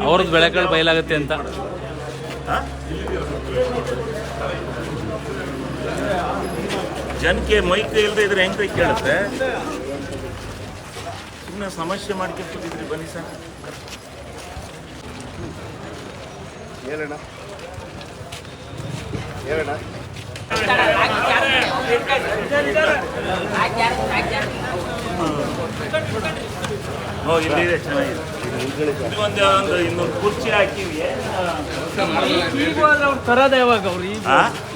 ಅವ್ರದ್ದು ಬೆಳೆಗಳು ಬಯಲಾಗುತ್ತೆ ಅಂತ. ಜನಕ್ಕೆ ಮೈಕ್ ಇಲ್ಲದೆ ಇದ್ರೆ ಹೆಂಗೆ ಕೇಳುತ್ತೆ? ಸುಮ್ಮನೆ ಸಮಸ್ಯೆ ಮಾಡ್ಕೊತಿದ್ರಿ. ಬನ್ನಿ ಸರ್, ಹೇಳೋಣ ಹೇಳೋಣ. ಇಲ್ಲಿದೆ, ಚೆನ್ನಾಗಿದೆ. ಒಂದು 200 ಕುರ್ಚಿ ಹಾಕಿವಿ. ತರದ ಯಾವಾಗ ಅವ್ರು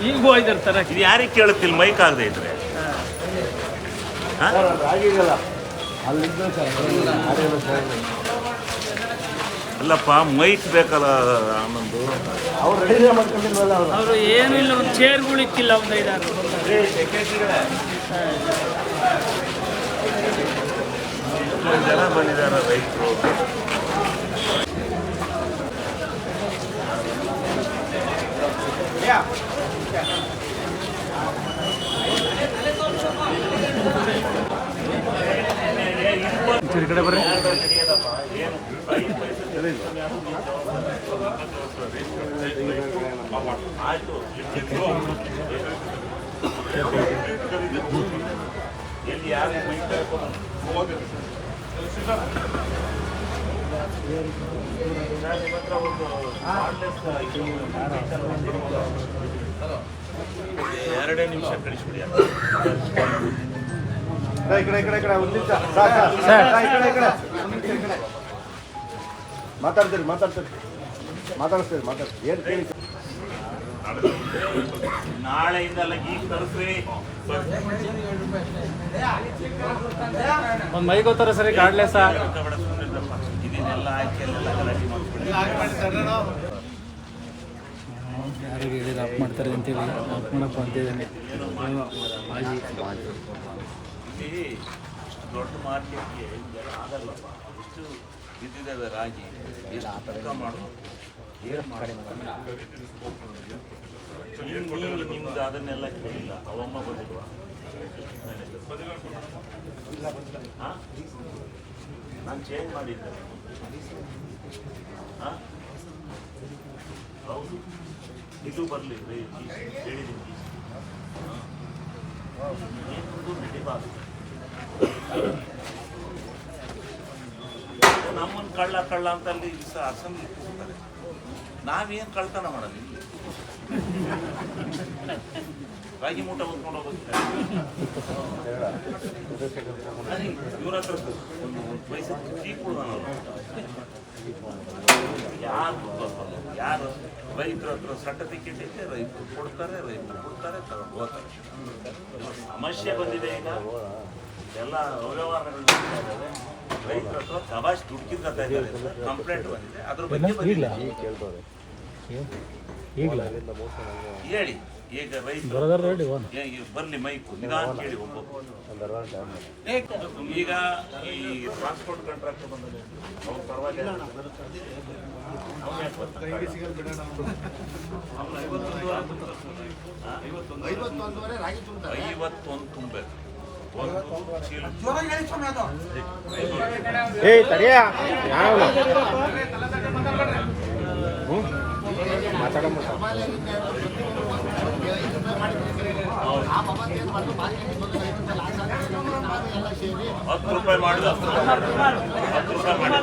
ಈಗ ಹೋಯ್ದಾರೆ ತರ. ಇದು ಯಾರಿಗೆ ಕೇಳುತ್ತಿಲ್ಲ ಮೈಕ್ ಆಗದೆ ಇದ್ರೆ? ಅಲ್ಲಪ್ಪ, ಮೈಕ್ ಬೇಕಲ್ಲ ಆನಂದು. ಅವರು ಏನು ಇಲ್ಲ, ಒಂದು ಚೇರ್ಗಳಿಕ್ಕಿಲ್ಲ, ಒಂದು 5-6 ಜನ ಬಂದಿದ್ದಾರೆ ರೈತರು. ಕಡೆ ಬರ್ರಿ. ಎಲ್ಲಿ ಯಾರು ಎರಡೇ ನಿಮಿಷ ಕಳಿಸ್ಬಿಡಿ. ನಾಳೆಯಿಂದಲ್ಲ, ಈಗ ತರಿಸ್ರಿ. ಒಂದು ಮೈಕ್ ಹೋಗ್ತಾರ ಸರಿ ಕಾಡ್ಲೆ ಸರ್. ಇದನ್ನೆಲ್ಲ ಹಾಕಿ ಎಲ್ಲ ಗಲಾಟೆ ಮಾಡ್ಬಿಡಿ. ಯಾರಿಗೆ ಹೇಳಿದ್ರು ಆಫ್ ಮಾಡ್ತಾರೆ ಅಂತೇಳಿ ಆಫ್ ಮಾಡಪ್ಪ ಅಂತಿದ್ದಾನೆ. ಇಲ್ಲಿ ದೊಡ್ಡ ಮಾರ್ಕೆಟ್ಗೆ ಆಗಲ್ಲಪ್ಪ. ಎಷ್ಟು ಬಿದ್ದಿದ್ದಾವೆ ರಾಗಿ, ಎಷ್ಟು ತೂಕ ಮಾಡೋದು, ಏನು ಮಾಡಿ ನಿಮ್ದು ಅದನ್ನೆಲ್ಲ ಕೇಳಿಲ್ಲ. ಅವಮ್ಮ ಬಂದಿಲ್ವಾ? ನಾನು ಚೇಂಜ್ ಮಾಡಿದ್ದೆ. ಹೌದು, ಇದು ಬರಲಿ ಹೇಳಿದ್ದೀನಿ. ಏನು ನಡಿಬಾರ್ದು. ನಮ್ಮನ್ನು ಕಳ್ಳ ಅಂತ ಅಲ್ಲಿ ಅಸೆಂಬ್ಲಿ ಕೂರ್ತಾರೆ. ನಾವೇನು ಕಳ್ತನ ಮಾಡೋದು? ಇಲ್ಲಿ ರಾಗಿ ಮೂಟ ಹೊತ್ಕೊಂಡು ಹೋಗುತ್ತೆ. ಇವ್ರ ಹತ್ರ ಪೈಸೆ ಟೀ ಕೊಡ್ದಾನಲ್ಲ. ಯಾರು ರೈತರ ಹತ್ರ ಸರ್ಟಿಫಿಕೇಟ್ ಇದೆ, ರೈತರು ಕೊಡ್ತಾರೆ ತಗೊಂಡು ಹೋಗ್ತಾರೆ. ಸಮಸ್ಯೆ ಬಂದಿದೆ ಈಗ. ಎಲ್ಲ ಅವ್ಯವಹಾರಗಳು ರೈತರ ಹತ್ರ ಸಭಾಷ್ ದುಡ್ಕಿದ್ದ ಕಂಪ್ಲೇಂಟ್ ಬಂದಿದೆ. ಅದ್ರ ಬಗ್ಗೆ ಹೇಳಿ. ಈಗ ರೈತರು ಬರ್ಲಿ, ಮೈಕು ನಿಧಾನ ಕೇಳಿ. ಈಗ ಈ ಟ್ರಾನ್ಸ್ಪೋರ್ಟ್ ಕಾಂಟ್ರಾಕ್ಟ್ ಬಂದಿದೆ, ಅವ್ರು ಪರವಾಗಿಲ್ಲ. 51 ತುಂಬಬೇಕು. ₹10 ಮಾಡಿದ 10 ರೂಪಾಯಿ ಮಾಡಿ.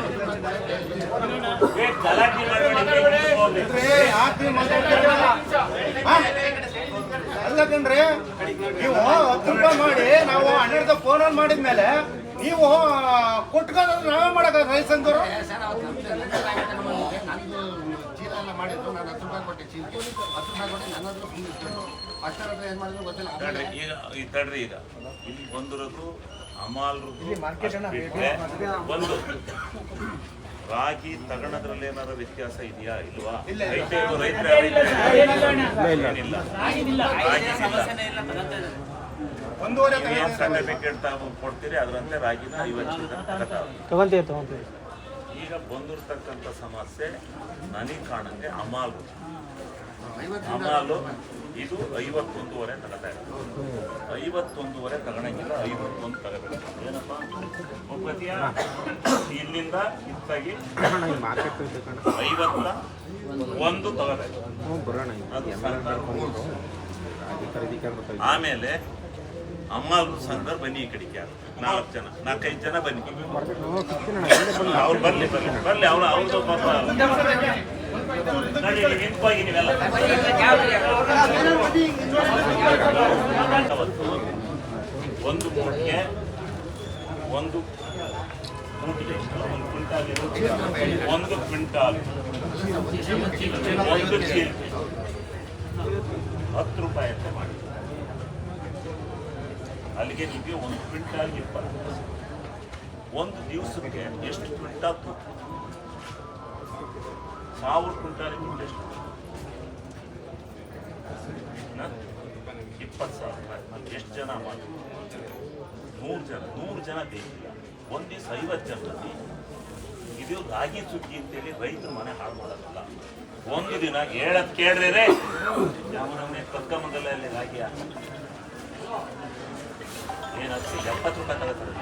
ಅಲ್ಲ ಕಣ್ರಿ, ನೀವು 10 ರೂಪಾಯಿ ಮಾಡಿ ನಾವು 12 ಫೋನಲ್ಲಿ ಮಾಡಿದ್ಮೇಲೆ ನೀವು ಕೊಟ್ಕೊಂಡು ನಾವೇ ಮಾಡಕ ರೈತಂದವರು. ಚೀಲ ಎಲ್ಲ ಮಾಡಿದ್ರು, ನಾನು 10 ರೂಪಾಯಿ ಕೊಟ್ಟೆ. ಚೀಲಕ್ಕೆ 10 ರೂಪಾಯಿ ಕೊಟ್ಟೆ. ನನ್ನ ಹತ್ರ ಅಷ್ಟರ ಏನು ಮಾಡಿದ್ರು ಗೊತ್ತಿಲ್ಲ. ಈಗ ತಡ್ರಿ, ಈಗ ಇಲ್ಲಿ ಬಂದಿರೋದು ಅಮಾಲ್ರು ಒಂದು ರಾಗಿ ತಗೊಳೋದ್ರಲ್ಲಿ ಏನಾರ ವ್ಯತ್ಯಾಸ ಇದೆಯಾ ಇಲ್ವಾ? ಸರ್ಟಿಫಿಕೇಟ್ ಕೊಡ್ತೀರಿ, ಅದರಂತೆ ರಾಗಿನ 50 ತಗೊಂತೀವಿ. ಈಗ ಬಂದಿರ್ತಕ್ಕಂಥ ಸಮಸ್ಯೆ ನನಗೆ ಕಾಣಂಗೆ ಅಮಾಲ್ರು ಅಮಾಲು ಇದು 51.5 ತಗೋತಾ ಇರೋದು. 51.5 ತಗೊಳಂಗಿಲ್ಲ, 51 ತಗೋಬೇಕು. ಏನಪ್ಪ ಒಪ್ಪತ್ತೀಯ? ಇಲ್ಲಿಂದ ಇತ್ತಾಗಿ 51 ತಗೋಬೇಕು. ಆಮೇಲೆ ಅಮ್ಮಾಲ್ ಸಂಘ ಬನ್ನಿ ಈ ಕಡೆಗೆ 4-5 ಜನ ಬನ್ನಿ. ಅವ್ರು ಬರ್ಲಿ ಅವ್ರದ್ದು ಪಾಪ ನಿಂತೋಗಿ ನೀವೆಲ್ಲ ಒಂದು ಮೂಟಿಗೆ ಒಂದು ಕ್ವಿಂಟಾಲ್ 1 ಕ್ವಿಂಟಾಲ್ 1 ಚೀಲ 10 ರೂಪಾಯಿ ಅಂತ ಮಾಡಿ. ಅಲ್ಲಿಗೆ ನಿಮಗೆ 1 ಕ್ವಿಂಟಾಲ್ 20. ಒಂದು ದಿವಸಕ್ಕೆ ಎಷ್ಟು ಕ್ವಿಂಟಾಲ್ ತೂಕ? 1000 ಕ್ವಿಂಟಾಲ್ ಎಷ್ಟು? 20,000 ರೂಪಾಯಿ. ಎಷ್ಟು ಜನ ಮಾಡಿ? 100 ಜನ ಬೇಕು. ಒಂದು ದಿವಸ 50 ಜನರಲ್ಲಿ ಇದು ರಾಗಿ ಸುಗ್ಗಿ ಅಂತೇಳಿ ರೈತರ ಮನೆ ಹಾಳು ಮಾಡೋದಲ್ಲ. ಒಂದು ದಿನ ಹೇಳದ್ ಕೇಳ್ರೆ ಯಾವನೇ ಕಕ್ಕಮಂಗಲಲ್ಲಿ ರಾಗಿ ಏನಾಗ್ತದೆ 70 ರೂಪಾಯಿ ತಗೋತಾರೆ.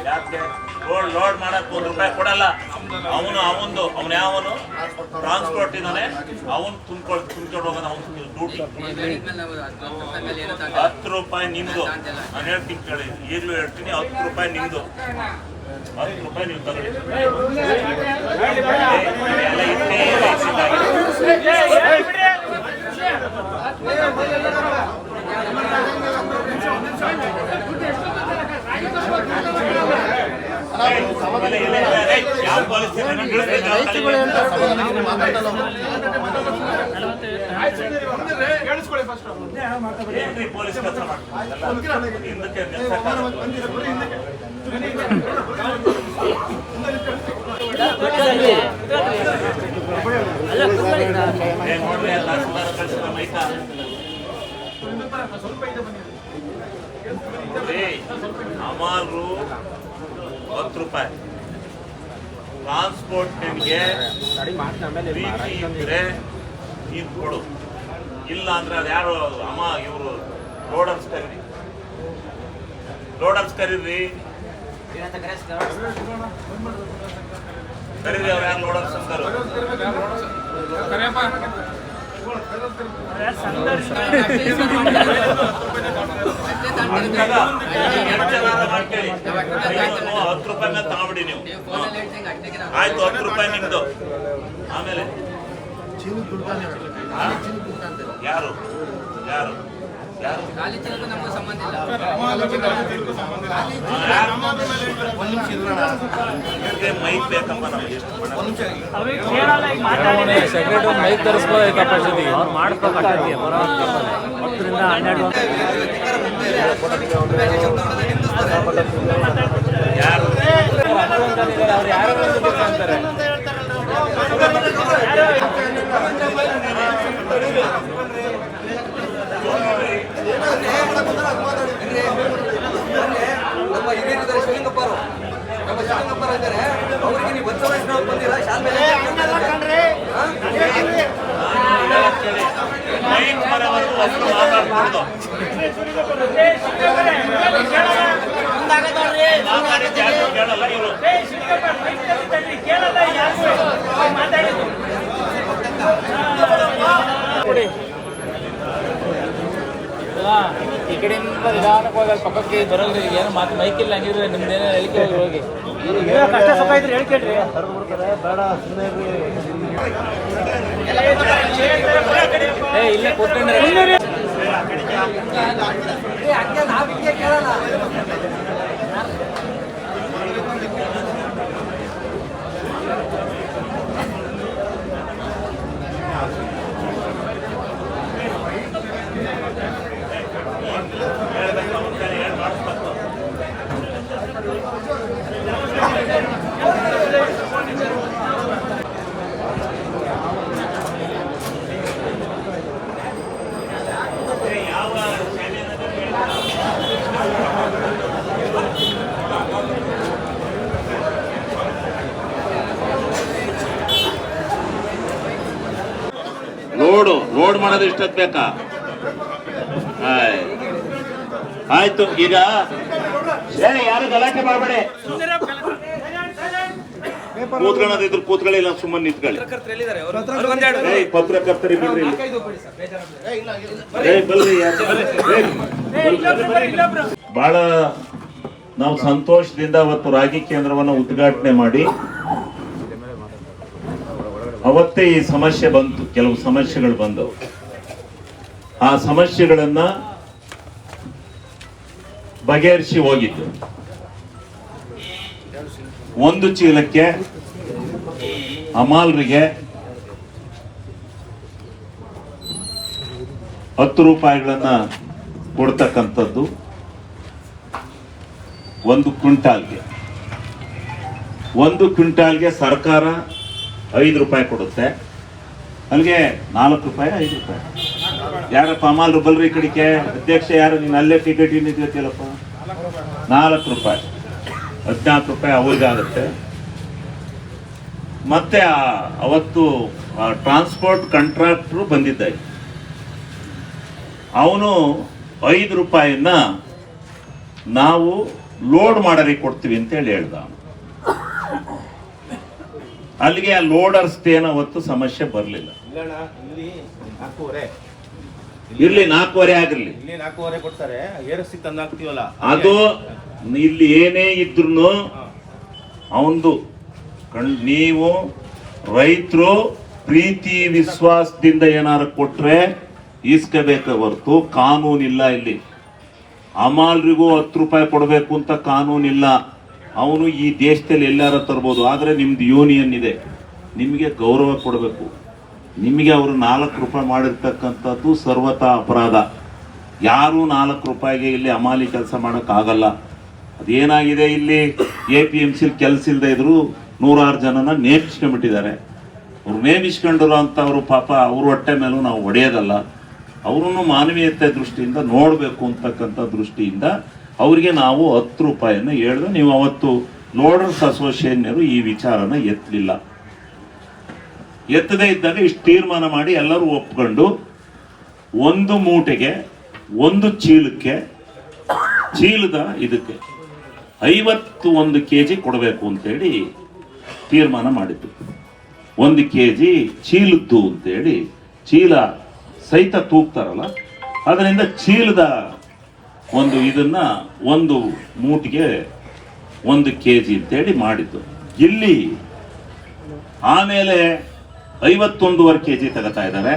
ಯಾಕೆ ಲೋಡ್ ಮಾಡಕ್ 1 ರೂಪಾಯಿ ಕೊಡಲ್ಲ. ಅವನು ಯಾವನು ಟ್ರಾನ್ಸ್ಪೋರ್ಟ್ ಇದ್ದಾನೆ, ಅವನು ತುಂಬ್ಕೊಂಡು ಹೋಗೋದು ಅವನು ಡ್ಯೂಟಿ. 10 ರೂಪಾಯಿ ನಿಮ್ದು. ನಾನು ಹೇಳ್ತೀನಿ ಕೇಳಿ, ಈಗಲೂ ಹೇಳ್ತೀನಿ, 10 ರೂಪಾಯಿ ನಿಮ್ದು. 10 ರೂಪಾಯಿ ನೀವು ತಗೊಳ್ಳಿ. ಎಲ್ಲ ಇಟ್ಟೇ ಯಾವ ಪಾಲಿಸಿ ಪೊಲೀಸ್ ಕೆಲಸ ಮಾಡ್ತಾರೆ. ಹಿಂದಕ್ಕೆ ನೋಡ್ರಿ ಅಮಾರು 10 ರೂಪಾಯಿ. ಟ್ರಾನ್ಸ್ಪೋರ್ಟ್ ನಿಮಗೆ ಪ್ರೀತಿ ಇದ್ರೆ ನೀನು ಕೊಡು, ಇಲ್ಲ ಅಂದ್ರೆ ಅದು ಯಾರು ಇವರು ಲೋಡರ್ಸ್ ಕರೀರಿ ಅವ್ರು ಯಾರು ಲೋಡರ್ಸ್ ಅಂತಾರು. ಮಾಡ್ಕೊಳ್ಳಿ. 10 ರೂಪಾಯಿ ಮೇಲೆ ತಗೊಂಬಿಡಿ ನೀವು. ಆಯ್ತು, 10 ರೂಪಾಯಿ ನಿಮ್ದು. ಆಮೇಲೆ ಯಾರು ಯಾರು ಯಾರು ಮೈಕ್ ಬೇಕಪ್ಪ ನಮಗೆ. ಸೆಕ್ರೆಟರಿ ಮೈಕ್ ತರಿಸ್ಬೋದಾಯ್ತಪ್ಪ ಜೊತೆಗೆ ಅವ್ರು ಮಾಡ್ಕೋಬೇಕಾಗಿ 10ರಿಂದ 12 ಯಾರು ಅವ್ರು ಯಾರು ಅಂತಾರೆ. ನಮ್ಮ ಹಿರಿಯರಿದ್ದಾರೆ, ಶಿವಲಿಂಗಪ್ಪರು ಇದ್ದಾರೆ. ಅವರಿಗೆ ನೀವು ಬಂದಿಲ್ಲ ಶಾಲೆ ಈ ಕಡೆಯಿಂದ ನಿಧಾನಕ್ಕೆ ಹೋಗಿ ಪಕ್ಕಕ್ಕೆ ಬರಲ್ರಿ. ಏನು ಮಾತು ಮೈಕಿಲ್ಲ ಹಂಗಿದ್ರೆ ನಿಮ್ದೇನೋ ಹೇಳಿಕೆ ಹೋಗಿ ಕಷ್ಟ ಸುಖ ಇದ್ರೆ ಹೇಳ್ಕೇಳ್ರಿ. ಇಲ್ಲೇ ಕೂತ್ಕೊಂಡ್ರೆ ಕೇಳಲ್ಲ. ಯಾವ ಮಾಡೋದು ಇಷ್ಟೊತ್ತು ಬೇಕಾ? ಆಯ್ತು, ಈಗ ಯಾರು ಗಲಾಟೆ ಮಾಡಬೇಡಿ. ಕೂತ್ಕೊಳ್ಳೋದಿದ್ರು ಕೂತ್ಕೊಳ್ಳಿಲ್ಲ, ಸುಮ್ಮನೆ ನಿಂತ್ಕೊಳ್ಳಿ. ಪತ್ರಕರ್ತರಿಗೆ ಬಿಡ್ರಿ. ಬಹಳ ನಾವು ಸಂತೋಷದಿಂದ ಅವತ್ತು ರಾಗಿ ಕೇಂದ್ರವನ್ನು ಉದ್ಘಾಟನೆ ಮಾಡಿ ಅವತ್ತೇ ಈ ಸಮಸ್ಯೆ ಬಂತು, ಕೆಲವು ಸಮಸ್ಯೆಗಳು ಬಂದವು. ಆ ಸಮಸ್ಯೆಗಳನ್ನ ಬಗೆಹರಿಸಿ ಹೋಗಿದ್ದು. ಒಂದು ಚೀಲಕ್ಕೆ ಹಮಾಲ್ರಿಗೆ 10 ರೂಪಾಯಿಗಳನ್ನ ಕೊಡ್ತಕ್ಕಂಥದ್ದು. 1 ಕ್ವಿಂಟಾಲ್ಗೆ ಸರ್ಕಾರ 5 ರೂಪಾಯಿ ಕೊಡುತ್ತೆ. ಅಲ್ಲಿಗೆ 4 ರೂಪಾಯಿ 5 ರೂಪಾಯಿ. ಯಾರಪ್ಪ ಹಮಾಲ್ರು ಬಲ್ರಿ ಕಡಿಕೆ ಅಧ್ಯಕ್ಷ ಯಾರು? ನೀನು ಅಲ್ಲೇ ಟಿಕೆಟ್ ನಿಂತಿಲ್ಲಪ್ಪ. 4 ರೂಪಾಯಿ 14 ರೂಪಾಯಿ ಅವ್ರಿಗಾಗುತ್ತೆ. ಮತ್ತೆ ಅವತ್ತು ಟ್ರಾನ್ಸ್ಪೋರ್ಟ್ ಕಾಂಟ್ರಾಕ್ಟ್ರು ಬಂದಿದ್ದ, ಅವನು 5 ರೂಪಾಯಿನ ನಾವು ಲೋಡ್ ಮಾಡರಿಗೆ ಕೊಡ್ತೀವಿ ಅಂತೇಳಿ ಹೇಳ್ದ. ಅಲ್ಲಿಗೆ ಆ ಲೋಡರ್ಸ್ ಏನು ಅವತ್ತು ಸಮಸ್ಯೆ ಬರಲಿಲ್ಲ. ಇರ್ಲಿ 4.5 ಆಗಿರ್ಲಿ, 4.5 ಕೊಡ್ತಾರೆ. ಏರಸಿ ತಂದು ಹಾಕ್ತೀವಲ್ಲ, ಅದು ಇಲ್ಲಿ ಏನೇ ಇದ್ರು ಅವಂದು ನೀವು ರೈತರು ಪ್ರೀತಿ ವಿಶ್ವಾಸದಿಂದ ಏನಾರು ಕೊಟ್ರೆ ಈಸ್ಕೋಬೇಕ ಹೊರತು ಕಾನೂನಿಲ್ಲ. ಇಲ್ಲಿ ಹಮಾಲ್ರಿಗೂ 10 ರೂಪಾಯಿ ಕೊಡಬೇಕು ಅಂತ ಕಾನೂನಿಲ್ಲ. ಅವನು ಈ ದೇಶದಲ್ಲಿ ಎಲ್ಲಾರ ತರ್ಬೋದು, ಆದರೆ ನಿಮ್ದು ಯೂನಿಯನ್ ಇದೆ, ನಿಮಗೆ ಗೌರವ ಕೊಡಬೇಕು. ನಿಮಗೆ ಅವರು 4 ರೂಪಾಯಿ ಮಾಡಿರ್ತಕ್ಕಂಥದ್ದು ಸರ್ವತಾ ಅಪರಾಧ. ಯಾರೂ 4 ರೂಪಾಯಿಗೆ ಇಲ್ಲಿ ಹಮಾಲಿ ಕೆಲಸ ಮಾಡೋಕ್ಕಾಗಲ್ಲ. ಅದೇನಾಗಿದೆ, ಇಲ್ಲಿ APMC ಕೆಲಸ ಇಲ್ಲದೆ ಇದ್ರು 100 ಜನನ ನೇಮಿಸ್ಕೊಂಡ್ಬಿಟ್ಟಿದ್ದಾರೆ. ಅವ್ರು ನೇಮಿಸ್ಕೊಂಡ್ರು ಅಂತ ಅವರು ಪಾಪ ಅವ್ರ ಹೊಟ್ಟೆ ಮೇಲೂ ನಾವು ಹೊಡೆಯೋದಲ್ಲ, ಅವರನ್ನು ಮಾನವೀಯತೆ ದೃಷ್ಟಿಯಿಂದ ನೋಡಬೇಕು ಅಂತಕ್ಕಂಥ ದೃಷ್ಟಿಯಿಂದ ಅವರಿಗೆ ನಾವು 10 ರೂಪಾಯಿಯನ್ನು ಹೇಳಿದ್ರೆ, ನೀವು ಅವತ್ತು ಲೋಡರ್ಸ್ ಅಸೋಸಿಯೇಷನ್ ಈ ವಿಚಾರನ ಎತ್ತಲಿಲ್ಲ. ಎತ್ತದೇ ಇದ್ದಾಗ ಇಷ್ಟು ತೀರ್ಮಾನ ಮಾಡಿ ಎಲ್ಲರೂ ಒಪ್ಕೊಂಡು 1 ಮೂಟೆಗೆ 1 ಚೀಲದ ಇದಕ್ಕೆ 51 kg ಕೊಡಬೇಕು ಅಂತೇಳಿ ತೀರ್ಮಾನ ಮಾಡಿದ್ದು. 1 kg ಚೀಲದ್ದು ಅಂತೇಳಿ, ಚೀಲ ಸಹಿತ ತೂಗ್ತಾರಲ್ಲ, ಅದರಿಂದ ಚೀಲದ ಇದನ್ನ 1 ಮೂಟಿಗೆ 1 kg ಅಂತೇಳಿ ಮಾಡಿದ್ದು. ಇಲ್ಲಿ ಆಮೇಲೆ 51.5 kg ತಗೋತಾ ಇದ್ದಾರೆ.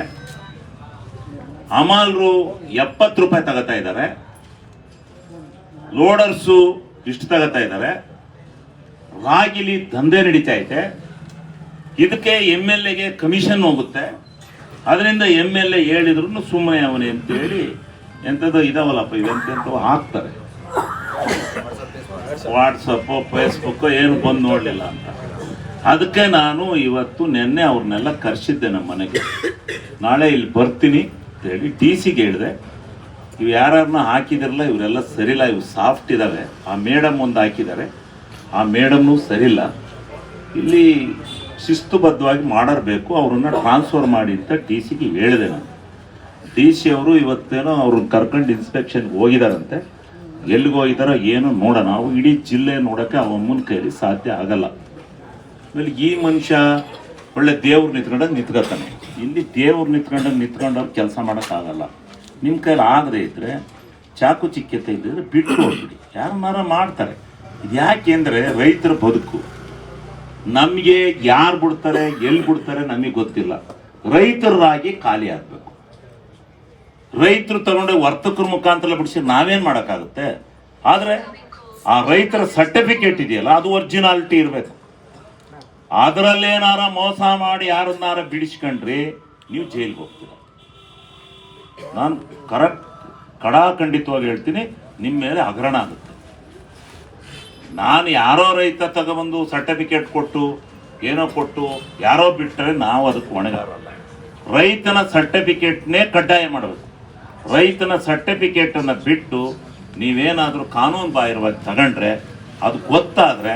ಹಮಾಲ್ರು 70 ರೂಪಾಯಿ ತಗೋತಾ ಇದ್ದಾರೆ. ಲೋಡರ್ಸು ಇಷ್ಟು ತಗೋತಾ ಇದ್ದಾರೆ. ರಾಗಿಲಿ ದಂಧೆ ನಡೀತಾ ಐತೆ. ಇದಕ್ಕೆ MLAಗೆ ಕಮಿಷನ್ ಹೋಗುತ್ತೆ. ಅದರಿಂದ MLA ಹೇಳಿದ್ರು ಸುಮ್ಮನೆ ಅವನೇ ಅಂತೇಳಿ ಎಂಥದ್ದು ಇದಾವಲ್ಲಪ್ಪ, ಇವೆಂತೆಂಥವು ಹಾಕ್ತಾರೆ. ವಾಟ್ಸಪ್ಪು ಫೇಸ್ಬುಕ್ ಏನು ಬಂದು ನೋಡಲಿಲ್ಲ ಅಂತ. ಅದಕ್ಕೆ ನಾನು ಇವತ್ತು ನಿನ್ನೆ ಅವ್ರನ್ನೆಲ್ಲ ಕರೆಸಿದ್ದೆ ನಮ್ಮ ಮನೆಗೆ. ನಾಳೆ ಇಲ್ಲಿ ಬರ್ತೀನಿ ಅಂತೇಳಿ DC-ಗೆ ಹೇಳಿದೆ. ಇವು ಯಾರನ್ನ ಹಾಕಿದಿರಲ್ಲ, ಇವರೆಲ್ಲ ಸರಿಲ್ಲ, ಇವು ಸಾಫ್ಟ್ ಇದ್ದಾವೆ. ಆ ಮೇಡಮ್ ಒಂದು ಹಾಕಿದ್ದಾರೆ, ಆ ಮೇಡಮ್ನು ಸರಿಲ್ಲ. ಇಲ್ಲಿ ಶಿಸ್ತುಬದ್ಧವಾಗಿ ಮಾಡಬೇಕು, ಅವ್ರನ್ನ ಟ್ರಾನ್ಸ್ಫರ್ ಮಾಡಿ ಅಂತ DC-ಗೆ ಹೇಳಿದೆ ನಾನು. DC ಅವರು ಇವತ್ತೇನೋ ಅವ್ರನ್ನ ಕರ್ಕೊಂಡು ಇನ್ಸ್ಪೆಕ್ಷನ್ಗೆ ಹೋಗಿದಾರಂತೆ. ಎಲ್ಲಿಗೆ ಹೋಗಿದಾರೋ ಏನೋ ನೋಡೋಣ. ನಾವು ಇಡೀ ಜಿಲ್ಲೆ ನೋಡೋಕ್ಕೆ ಅವಮ್ಮನ ಕೈಲಿ ಸಾಧ್ಯ ಆಗಲ್ಲ. ಆಮೇಲೆ ಈ ಮನುಷ್ಯ ಒಳ್ಳೆ ದೇವ್ರು ನಿಂತ್ಕೊತಾನೆ. ಇಲ್ಲಿ ದೇವ್ರು ನಿಂತ್ಕೊಂಡವ್ರು ಕೆಲಸ ಮಾಡೋಕ್ಕಾಗಲ್ಲ. ನಿಮ್ಮ ಕೈಲಿ ಆಗದೆ ಇದ್ದರೆ, ಚಾಕು ಚಿಕ್ಕತೆ ಇದ್ದರೆ ಬಿಟ್ಟು ಹೋಗ್ಬಿಡಿ, ಯಾರನ್ನಾರ ಮಾಡ್ತಾರೆ. ಇದು ಯಾಕೆ ಅಂದರೆ ರೈತರ ಬದುಕು. ನಮಗೆ ಯಾರು ಬಿಡ್ತಾರೆ, ಎಲ್ಲಿ ಬಿಡ್ತಾರೆ ನಮಗೆ ಗೊತ್ತಿಲ್ಲ. ರೈತರಾಗಿ ಖಾಲಿ ಆಗಬೇಕು. ರೈತರು ತಗೊಂಡು ವರ್ತಕರ ಮುಖಾಂತರ ಬಿಡಿಸಿ ನಾವೇನು ಮಾಡೋಕ್ಕಾಗುತ್ತೆ? ಆದರೆ ಆ ರೈತರ ಸರ್ಟಿಫಿಕೇಟ್ ಇದೆಯಲ್ಲ, ಅದು ಒರಿಜಿನಾಲಿಟಿ ಇರಬೇಕು. ಅದರಲ್ಲೇನಾರ ಮೋಸ ಮಾಡಿ ಯಾರನ್ನಾರ ಬಿಡಿಸ್ಕೊಂಡ್ರಿ ನೀವು ಜೈಲಿಗೆ ಹೋಗ್ತೀರ. ನಾನು ಖಡಾಖಂಡಿತವಾಗಿ ಹೇಳ್ತೀನಿ, ನಿಮ್ಮ ಮೇಲೆ ಹಗರಣ ಆಗುತ್ತೆ. ನಾನು ಯಾರೋ ರೈತ ತಗೊಬಂದು ಸರ್ಟಿಫಿಕೇಟ್ ಕೊಟ್ಟು ಏನೋ ಕೊಟ್ಟು ಯಾರೋ ಬಿಟ್ಟರೆ ನಾವು ಅದಕ್ಕೆ ಹೊಣೆಗಾರಲ್ಲ. ರೈತನ ಸರ್ಟಿಫಿಕೇಟ್ನೇ ಕಡ್ಡಾಯ ಮಾಡಬೇಕು. ರೈತನ ಸರ್ಟಿಫಿಕೇಟನ್ನು ಬಿಟ್ಟು ನೀವೇನಾದರೂ ಕಾನೂನು ಬಾಹಿರವಾಗಿ ತಗೊಂಡ್ರೆ, ಅದು ಗೊತ್ತಾದರೆ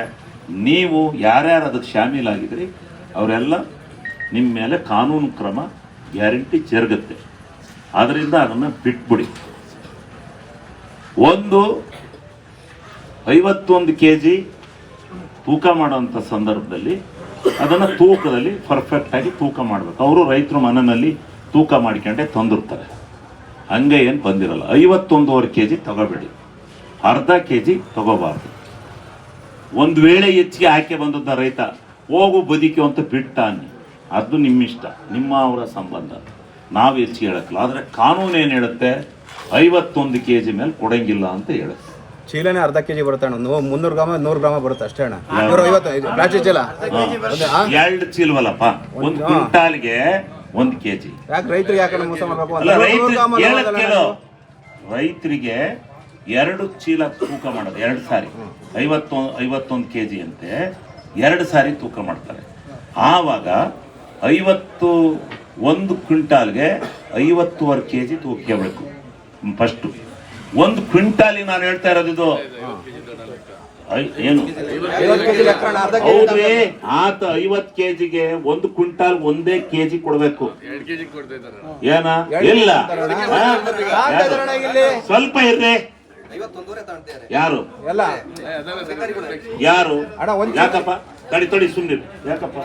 ನೀವು ಯಾರ್ಯಾರು ಅದಕ್ಕೆ ಶಾಮೀಲಾಗಿದ್ರಿ ಅವರೆಲ್ಲ ನಿಮ್ಮ ಮೇಲೆ ಕಾನೂನು ಕ್ರಮ ಗ್ಯಾರಂಟಿ ಜರುಗುತ್ತೆ. ಅದರಿಂದ ಅದನ್ನು ಬಿಟ್ಬಿಡಿ. ಒಂದು 51 kg ತೂಕ ಮಾಡೋಂಥ ಸಂದರ್ಭದಲ್ಲಿ ಅದನ್ನು ತೂಕದಲ್ಲಿ ಪರ್ಫೆಕ್ಟಾಗಿ ತೂಕ ಮಾಡಬೇಕು. ಅವರು ರೈತರು ಮನೆಯಲ್ಲಿ ತೂಕ ಮಾಡ್ಕೊಂಡೆ ತಂದಿರ್ತಾರೆ, ಹಂಗೆ ಏನು ಬಂದಿರಲ್ಲ. 51.5 kg ತಗೋಬೇಡಿ, ಅರ್ಧ kg ತಗೋಬಾರ್ದು. ಒಂದು ವೇಳೆ ಹೆಚ್ಚಿಗೆ ಆಕೆ ಬಂದದ್ದ ರೈತ ಹೋಗು ಬದುಕಿ ಅಂತ ಬಿಟ್ಟಾನೆ, ಅದು ನಿಮ್ಮಿಷ್ಟ, ನಿಮ್ಮ ಅವರ ಸಂಬಂಧ, ನಾವು ಹೆಚ್ಚಿಗೆ ಹೇಳಕ್ಕಿಲ್ಲ. ಆದರೆ ಕಾನೂನು ಏನು ಹೇಳುತ್ತೆ, 51 kg ಮೇಲೆ ಕೊಡಂಗಿಲ್ಲ ಅಂತ ಹೇಳುತ್ತೆ. ಚೀಲನೇ ಅರ್ಧ kg ಬರುತ್ತೆ ಅಣ್ಣ, 300 ಗ್ರಾಮ 100 ಗ್ರಾಮ ಬರುತ್ತೆ ಅಷ್ಟೇ ಅಣ್ಣ. 150 ಪ್ಲಾಸ್ಟಿಕ್ ಚೀಲ 2 ಚೀಲವಲ್ಲಪ್ಪ, 1 ಕ್ವಿಂಟಾಲ್ಗೆ 1 kg. ಯಾಕೆ ರೈತರಿಗೆ ಯಾಕೆ ಮೋಸ ಮಾಡಬೇಕು? ರೈತರಿಗೆ 2 ಚೀಲ ತೂಕ ಮಾಡೋದು, 2 ಸಾರಿ 51 kg ಅಂತೆ 2 ಸಾರಿ ತೂಕ ಮಾಡ್ತಾರೆ. ಆವಾಗ 51 ಕ್ವಿಂಟಾಲ್ಗೆ 50.5 kg ತೂಕಬೇಕು ಫಸ್ಟು. 1 ಕ್ವಿಂಟಾಲಿಗೆ ನಾನು ಹೇಳ್ತಾ ಇರೋದು ಇದು ಏನು ಹೌದ್ರಿ, ಆತ 50 kgಗೆ 1 ಕ್ವಿಂಟಾಲ್ 1 kg ಕೊಡ್ಬೇಕು. ಏನ ಇಲ್ಲ, ಸ್ವಲ್ಪ ಇರ್ರಿ. ಯಾರು ಯಾರು ಯಾಕಪ್ಪ ತಡಿ ಸುಮ್ಮನೆ ಯಾಕಪ್ಪ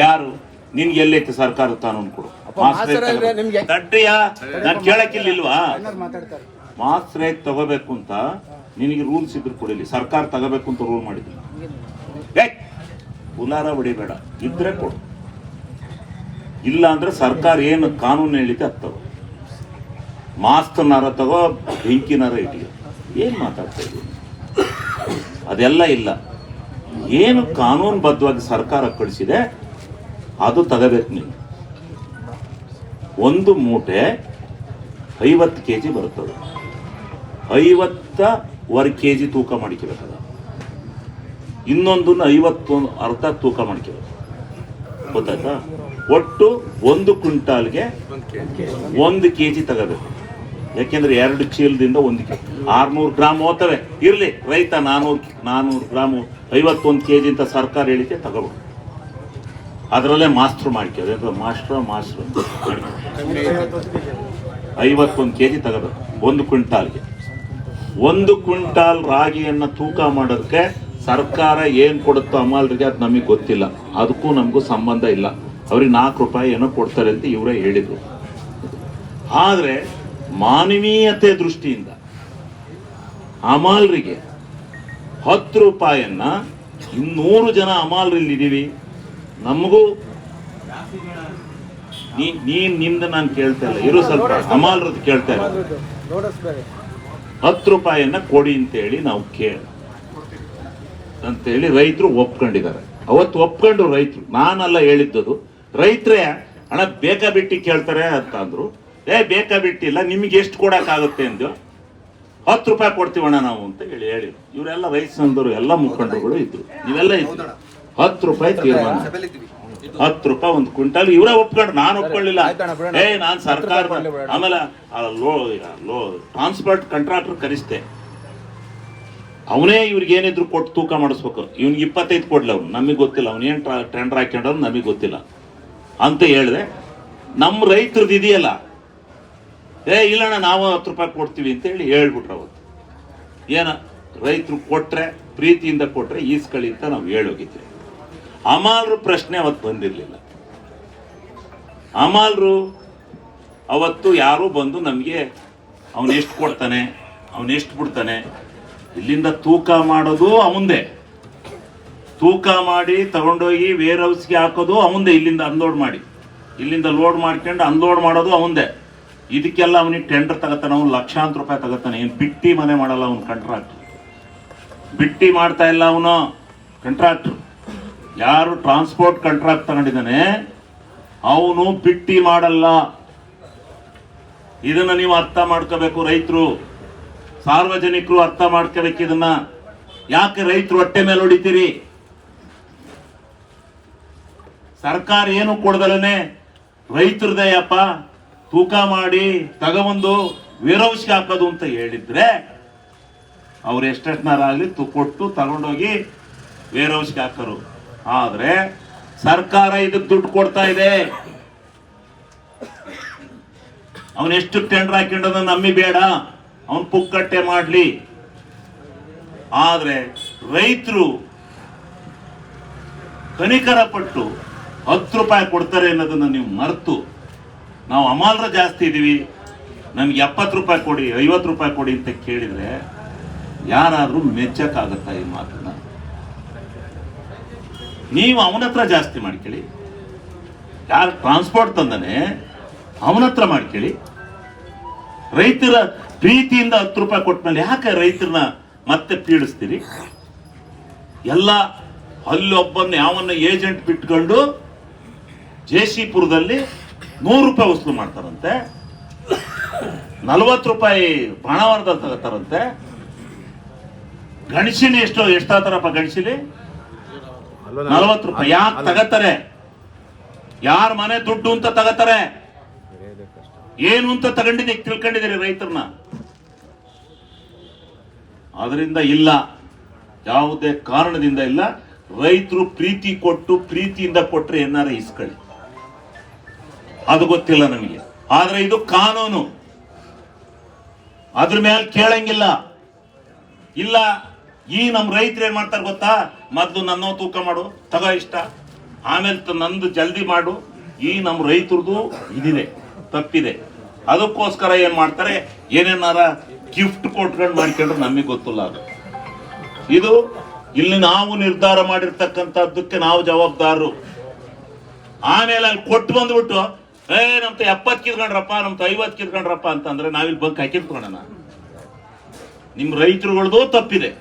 ಯಾರು ನಿನ್ಗೆ ಎಲ್ಲೈತೆ ಸರ್ಕಾರ ಕಾನೂನು ಕೊಡು. ತಡ್ರಿಯ ನಾನು ಕೇಳಕ್ಕಿಲ್ವಾ? ಮಾಸ್ ರೇಟ್ ತಗೋಬೇಕು ಅಂತ ನಿನಗೆ ರೂಲ್ಸ್ ಇದ್ರು ಕೊಡಿಲಿ, ಸರ್ಕಾರ ತಗೋಬೇಕು ಅಂತ ರೂಲ್ ಮಾಡಿದ್ರು. ಪುಲಾರ ಹೊಡಿಬೇಡ, ಇದ್ರೆ ಕೊಡು, ಇಲ್ಲ ಅಂದ್ರೆ ಸರ್ಕಾರ ಏನು ಕಾನೂನು ಹೇಳಿದೆ ಅದು ತಗೋ. ಮಾಸ್ಕ್ ನರ ತಗೋ, ಬೆಂಕಿ ನರ ಇಟ್ಟಿಗೆ, ಏನು ಮಾತಾಡ್ತಾ ಇದ್ದೀವಿ? ಅದೆಲ್ಲ ಇಲ್ಲ. ಏನು ಕಾನೂನುಬದ್ಧವಾಗಿ ಸರ್ಕಾರ ಕಳಿಸಿದೆ ಅದು ತಗೋಬೇಕು ನೀವು. 1 ಮೂಟೆ 50 kg ಬರುತ್ತದೆ, 50.5 kg ತೂಕ ಮಾಡ್ಕೋಬೇಕದ, ಇನ್ನೊಂದನ್ನು 51 ಅರ್ಧ ತೂಕ ಮಾಡ್ಕೋಬೇಕು. ಗೊತ್ತಾಯ್ತಾ? ಒಟ್ಟು 1 ಕ್ವಿಂಟಾಲ್ಗೆ 1 kg ತಗೋಬೇಕು. ಯಾಕೆಂದ್ರೆ 2 ಚೀಲದಿಂದ 1 kg 600 ಗ್ರಾಮ್ ಹೋಗ್ತವೆ. ಇರ್ಲಿ, ರೈತ 400 ಗ್ರಾಮ್ 51 kg ಅಂತ ಸರ್ಕಾರ ಹೇಳಿಕೆ ತಗೋಬೇಕು. ಅದರಲ್ಲೇ ಮಾಸ್ಟರ್ ಮಾಡ್ಕೋದು, ಮಾಸ್ಟರ್ 51 kg ತಗೋಬೇಕು 1 ಕ್ವಿಂಟಾಲ್ಗೆ. 1 ಕ್ವಿಂಟಾಲ್ ರಾಗಿಯನ್ನು ತೂಕ ಮಾಡೋದಕ್ಕೆ ಸರ್ಕಾರ ಏನು ಕೊಡುತ್ತೋ ಅಮಾಲ್ರಿಗೆ ಅದು ನಮಗೆ ಗೊತ್ತಿಲ್ಲ, ಅದಕ್ಕೂ ನಮಗೂ ಸಂಬಂಧ ಇಲ್ಲ. ಅವ್ರಿಗೆ 4 ರೂಪಾಯಿ ಏನೋ ಕೊಡ್ತಾರೆ ಅಂತ ಇವರೇ ಹೇಳಿದರು. ಆದರೆ ಮಾನವೀಯತೆ ದೃಷ್ಟಿಯಿಂದ ಅಮಾಲ್ರಿಗೆ 10 ರೂಪಾಯಿಯನ್ನ 200 ಜನ ಅಮಾಲ್ರಿಲ್ಲಿದ್ದೀವಿ, ನಮಗೂ ನಿಮ್ದು ನಾನು ಕೇಳ್ತಾ ಇಲ್ಲ, ಇರೋ ಸ್ವಲ್ಪ ಅಮಾಲ್ರದ್ದು ಕೇಳ್ತಾ ಇಲ್ಲ. 10 ರೂಪಾಯಿಯನ್ನ ಕೊಡಿ ಅಂತೇಳಿ ನಾವು ಅಂತೇಳಿ ರೈತರು ಒಪ್ಕೊಂಡಿದ್ದಾರೆ. ಅವತ್ತು ಒಪ್ಕೊಂಡು ರೈತರು, ನಾನಲ್ಲ ಹೇಳಿದ್ದದು, ರೈತರೇ ಹಣ ಬೇಕಾ ಬಿಟ್ಟು ಕೇಳ್ತಾರೆ ಅಂತ ಅಂದ್ರು. ಬೇಕಾ ಬಿಟ್ಟಿಲ್ಲ, ನಿಮ್ಗೆ ಎಷ್ಟು ಕೊಡಕ್ಕಾಗುತ್ತೆ ಅಂದು 10 ರೂಪಾಯಿ ಕೊಡ್ತೀವಣ್ಣ ನಾವು ಅಂತ ಹೇಳಿ ಇವರೆಲ್ಲ ರೈತರು ಎಲ್ಲ ಮುಖಂಡರುಗಳು ಇದ್ರು, ನೀವೆಲ್ಲ ಇದ್ರು. 10 ರೂಪಾಯಿ ತೀರ್ಮಾನ, 10 ರೂಪಾಯಿ 1 ಕ್ವಿಂಟಾಲ್ ಇವರೇ ಒಪ್ಕೊಂಡು, ನಾನು ಒಪ್ಕೊಳ್ಳಿಲ್ಲ. ನಾನು ಸರ್ಕಾರ ಆಮೇಲೆ ಟ್ರಾನ್ಸ್ಪೋರ್ಟ್ ಕಾಂಟ್ರಾಕ್ಟರ್ ಕರೆಸ್ತೆ, ಅವನೇ ಇವ್ರಿಗೆ ಏನಿದ್ರು ಕೊಟ್ಟು ತೂಕ ಮಾಡಿಸ್ಬೇಕು. ಇವ್ನಿಗೆ 25 ಕೊಡ್ಲಿ, ಅವ್ನು ನಮಗೆ ಗೊತ್ತಿಲ್ಲ, ಅವನೇನು ಟೆಂಡರ್ ಹಾಕೊಂಡ್ರು ನಮಗೆ ಗೊತ್ತಿಲ್ಲ ಅಂತ ಹೇಳಿದೆ. ನಮ್ಮ ರೈತರದ್ದು ಇದೆಯಲ್ಲ, ಇಲ್ಲಣ್ಣ ನಾವು 10 ರೂಪಾಯಿ ಕೊಡ್ತೀವಿ ಅಂತ ಹೇಳಿ ಹೇಳ್ಬಿಟ್ರು. ಅವತ್ತು ಏನ ರೈತರು ಕೊಟ್ರೆ, ಪ್ರೀತಿಯಿಂದ ಕೊಟ್ರೆ ಈಸ್ಕಳಿ ಅಂತ ನಾವು ಹೇಳೋಗಿದ್ವಿ. ಅಮಾಲ್ರು ಪ್ರಶ್ನೆ ಅವತ್ತು ಬಂದಿರಲಿಲ್ಲ. ಅಮಾಲ್ರು ಅವತ್ತು ಯಾರೂ ಬಂದು ನಮಗೆ ಅವನೆಷ್ಟು ಕೊಡ್ತಾನೆ, ಅವನೆಷ್ಟು ಬಿಡ್ತಾನೆ, ಇಲ್ಲಿಂದ ತೂಕ ಮಾಡೋದು ಅವಂದೇ, ತೂಕ ಮಾಡಿ ತಗೊಂಡೋಗಿ ವೇರ್ ಹೌಸ್ಗೆ ಹಾಕೋದು ಅವಂದೇ, ಇಲ್ಲಿಂದ ಅನ್ಲೋಡ್ ಮಾಡಿ, ಇಲ್ಲಿಂದ ಲೋಡ್ ಮಾಡ್ಕೊಂಡು ಅನ್ಲೋಡ್ ಮಾಡೋದು ಅವಂದೇ. ಇದಕ್ಕೆಲ್ಲ ಅವನಿಗೆ ಟೆಂಡರ್ ತಗೋತಾನೆ, ಅವನು ಲಕ್ಷಾಂತರ ರೂಪಾಯಿ ತಗೋತಾನೆ. ಏನು ಬಿಟ್ಟಿ ಮನೆ ಮಾಡಲ್ಲ ಅವನು ಕಾಂಟ್ರಾಕ್ಟರ್, ಬಿಟ್ಟಿ ಮಾಡ್ತಾ ಇಲ್ಲ ಅವನು ಕಾಂಟ್ರಾಕ್ಟರ್. ಯಾರು ಟ್ರಾನ್ಸ್ಪೋರ್ಟ್ ಕಾಂಟ್ರಾಕ್ಟ್ ತಗೊಂಡಿದ್ದಾನೆ ಅವನು ಬಿಟ್ಟಿ ಮಾಡಲ್ಲ. ಇದನ್ನ ನೀವು ಅರ್ಥ ಮಾಡ್ಕೋಬೇಕು, ರೈತರು ಸಾರ್ವಜನಿಕರು ಅರ್ಥ ಮಾಡ್ಕೋಬೇಕು ಇದನ್ನ. ಯಾಕೆ ರೈತರು ಹೊಟ್ಟೆ ಮೇಲೆ ಹೊಡಿತೀರಿ? ಸರ್ಕಾರ ಏನು ಕೊಡದಲ್ಲೇ ರೈತರದಯ್ಯಪ್ಪ ತೂಕ ಮಾಡಿ ತಗೊಂಡು ವೇರ್ಹೌಸ್ಗೆ ಹಾಕೋದು ಅಂತ ಹೇಳಿದ್ರೆ ಅವ್ರು ಎಷ್ಟೆಷ್ಟನಾರಾಗಲಿ ಕೊಟ್ಟು ತಗೊಂಡೋಗಿ ವೇರ್ಹೌಸ್ಗೆ ಹಾಕೋರು. ಆದರೆ ಸರ್ಕಾರ ಇದಕ್ಕೆ ದುಡ್ಡು ಕೊಡ್ತಾ ಇದೆ. ಅವನು ಎಷ್ಟು ಟೆಂಡರ್ ಹಾಕೊಂಡದ ನಮ್ಮಿ ಬೇಡ, ಅವನು ಪುಕ್ಕಟ್ಟೆ ಮಾಡ್ಲಿ. ಆದ್ರೆ ರೈತರು ಕನಿಕರ ಪಟ್ಟು 10 ರೂಪಾಯಿ ಕೊಡ್ತಾರೆ ಅನ್ನೋದನ್ನ ನೀವು ಮರೆತು, ನಾವು ಅಮಾಲ್ರ ಜಾಸ್ತಿ ಇದೀವಿ, ನಮ್ಗೆ 70 ರೂಪಾಯಿ ಕೊಡಿ, 50 ರೂಪಾಯಿ ಕೊಡಿ ಅಂತ ಕೇಳಿದ್ರೆ ಯಾರಾದ್ರೂ ಮೆಚ್ಚಕ್ಕಾಗತ್ತಾ ಈ ಮಾತನ್ನ? ನೀವು ಅವನ ಹತ್ರ ಜಾಸ್ತಿ ಮಾಡ್ಕೊಳ್ಳಿ, ಯಾರು ಟ್ರಾನ್ಸ್ಪೋರ್ಟ್ ತಂದಾನೆ ಅವನ ಹತ್ರ ಮಾಡ್ಕೊಳ್ಳಿ. ರೈತರ ಪ್ರೀತಿಯಿಂದ 10 ರೂಪಾಯಿ ಕೊಟ್ಮೇಲೆ ಯಾಕೆ ರೈತರನ್ನ ಮತ್ತೆ ಪೀಡಿಸ್ತೀರಿ? ಎಲ್ಲ ಅಲ್ಲೊಬ್ಬನ ಯಾವನ್ನ ಏಜೆಂಟ್ ಬಿಟ್ಕೊಂಡು ಜೇಸಿಪುರದಲ್ಲಿ 100 ರೂಪಾಯಿ ವಸೂಲು ಮಾಡ್ತಾರಂತೆ, 40 ರೂಪಾಯಿ ಬಾಣಾವರದಲ್ಲಿ ತಗೋತಾರಂತೆ. ಗಣಸಿನಿ ಎಷ್ಟಾತಾರಪ್ಪ ಗಣಸಿಲಿ? 40 ರೂಪಾಯಿ. ಯಾಕೆ ತಗತಾರೆ? ಯಾರ ಮನೆ ದುಡ್ಡು ಅಂತ ತಗತಾರೆ? ಏನು ಅಂತ ತಗೊಂಡಿದ್ದೀವಿ ತಿಳ್ಕೊಂಡಿದ್ದೀರಿ ರೈತರನ್ನ? ಅದರಿಂದ ಇಲ್ಲ, ಯಾವುದೇ ಕಾರಣದಿಂದ ಇಲ್ಲ. ರೈತರು ಪ್ರೀತಿ ಕೊಟ್ಟು ಪ್ರೀತಿಯಿಂದ ಕೊಟ್ರೆ ಏನಾರ ಇಸ್ಕೊಳ್ಳಿ, ಅದು ಗೊತ್ತಿಲ್ಲ ನಮಗೆ. ಆದ್ರೆ ಇದು ಕಾನೂನು, ಅದ್ರ ಮೇಲೆ ಕೇಳಂಗಿಲ್ಲ. ಇಲ್ಲ, ಈ ನಮ್ಮ ರೈತರು ಏನ್ ಮಾಡ್ತಾರೆ ಗೊತ್ತಾ? ಮೊದ್ಲು ನನ್ನ ತೂಕ ಮಾಡು, ತಗೋ ಇಷ್ಟ, ಆಮೇಲೆ ನಂದು ಜಲ್ದಿ ಮಾಡು. ಈ ನಮ್ಮ ರೈತರದು ಇದಿದೆ, ತಪ್ಪಿದೆ. ಅದಕ್ಕೋಸ್ಕರ ಏನ್ ಮಾಡ್ತಾರೆ, ಏನೇನಾರ ಗಿಫ್ಟ್ ಕೊಟ್ಕೊಂಡು ಮಾಡ್ಕೊಂಡ್ರೆ ನಮಗೆ ಗೊತ್ತಿಲ್ಲ. ಅದು ಇದು ಇಲ್ಲಿ ನಾವು ನಿರ್ಧಾರ ಮಾಡಿರ್ತಕ್ಕಂಥದ್ದಕ್ಕೆ ನಾವು ಜವಾಬ್ದಾರರು. ಆಮೇಲೆ ಅಲ್ಲಿ ಕೊಟ್ಟು ಬಂದ್ಬಿಟ್ಟು ನಮ್ತ 70 ಕಿತ್ಕೊಂಡ್ರಪ್ಪ, ನಮ್ತ 50 ಕಿತ್ಕೊಂಡ್ರಪ್ಪ ಅಂತಂದ್ರೆ ನಾವಿಲ್ಲಿ ಬಂಕ್ ಹಾಕಿರ್ಕೊಳ್ಳೋಣ. ನಿಮ್ ರೈತರುಗಳದು ತಪ್ಪಿದೆ.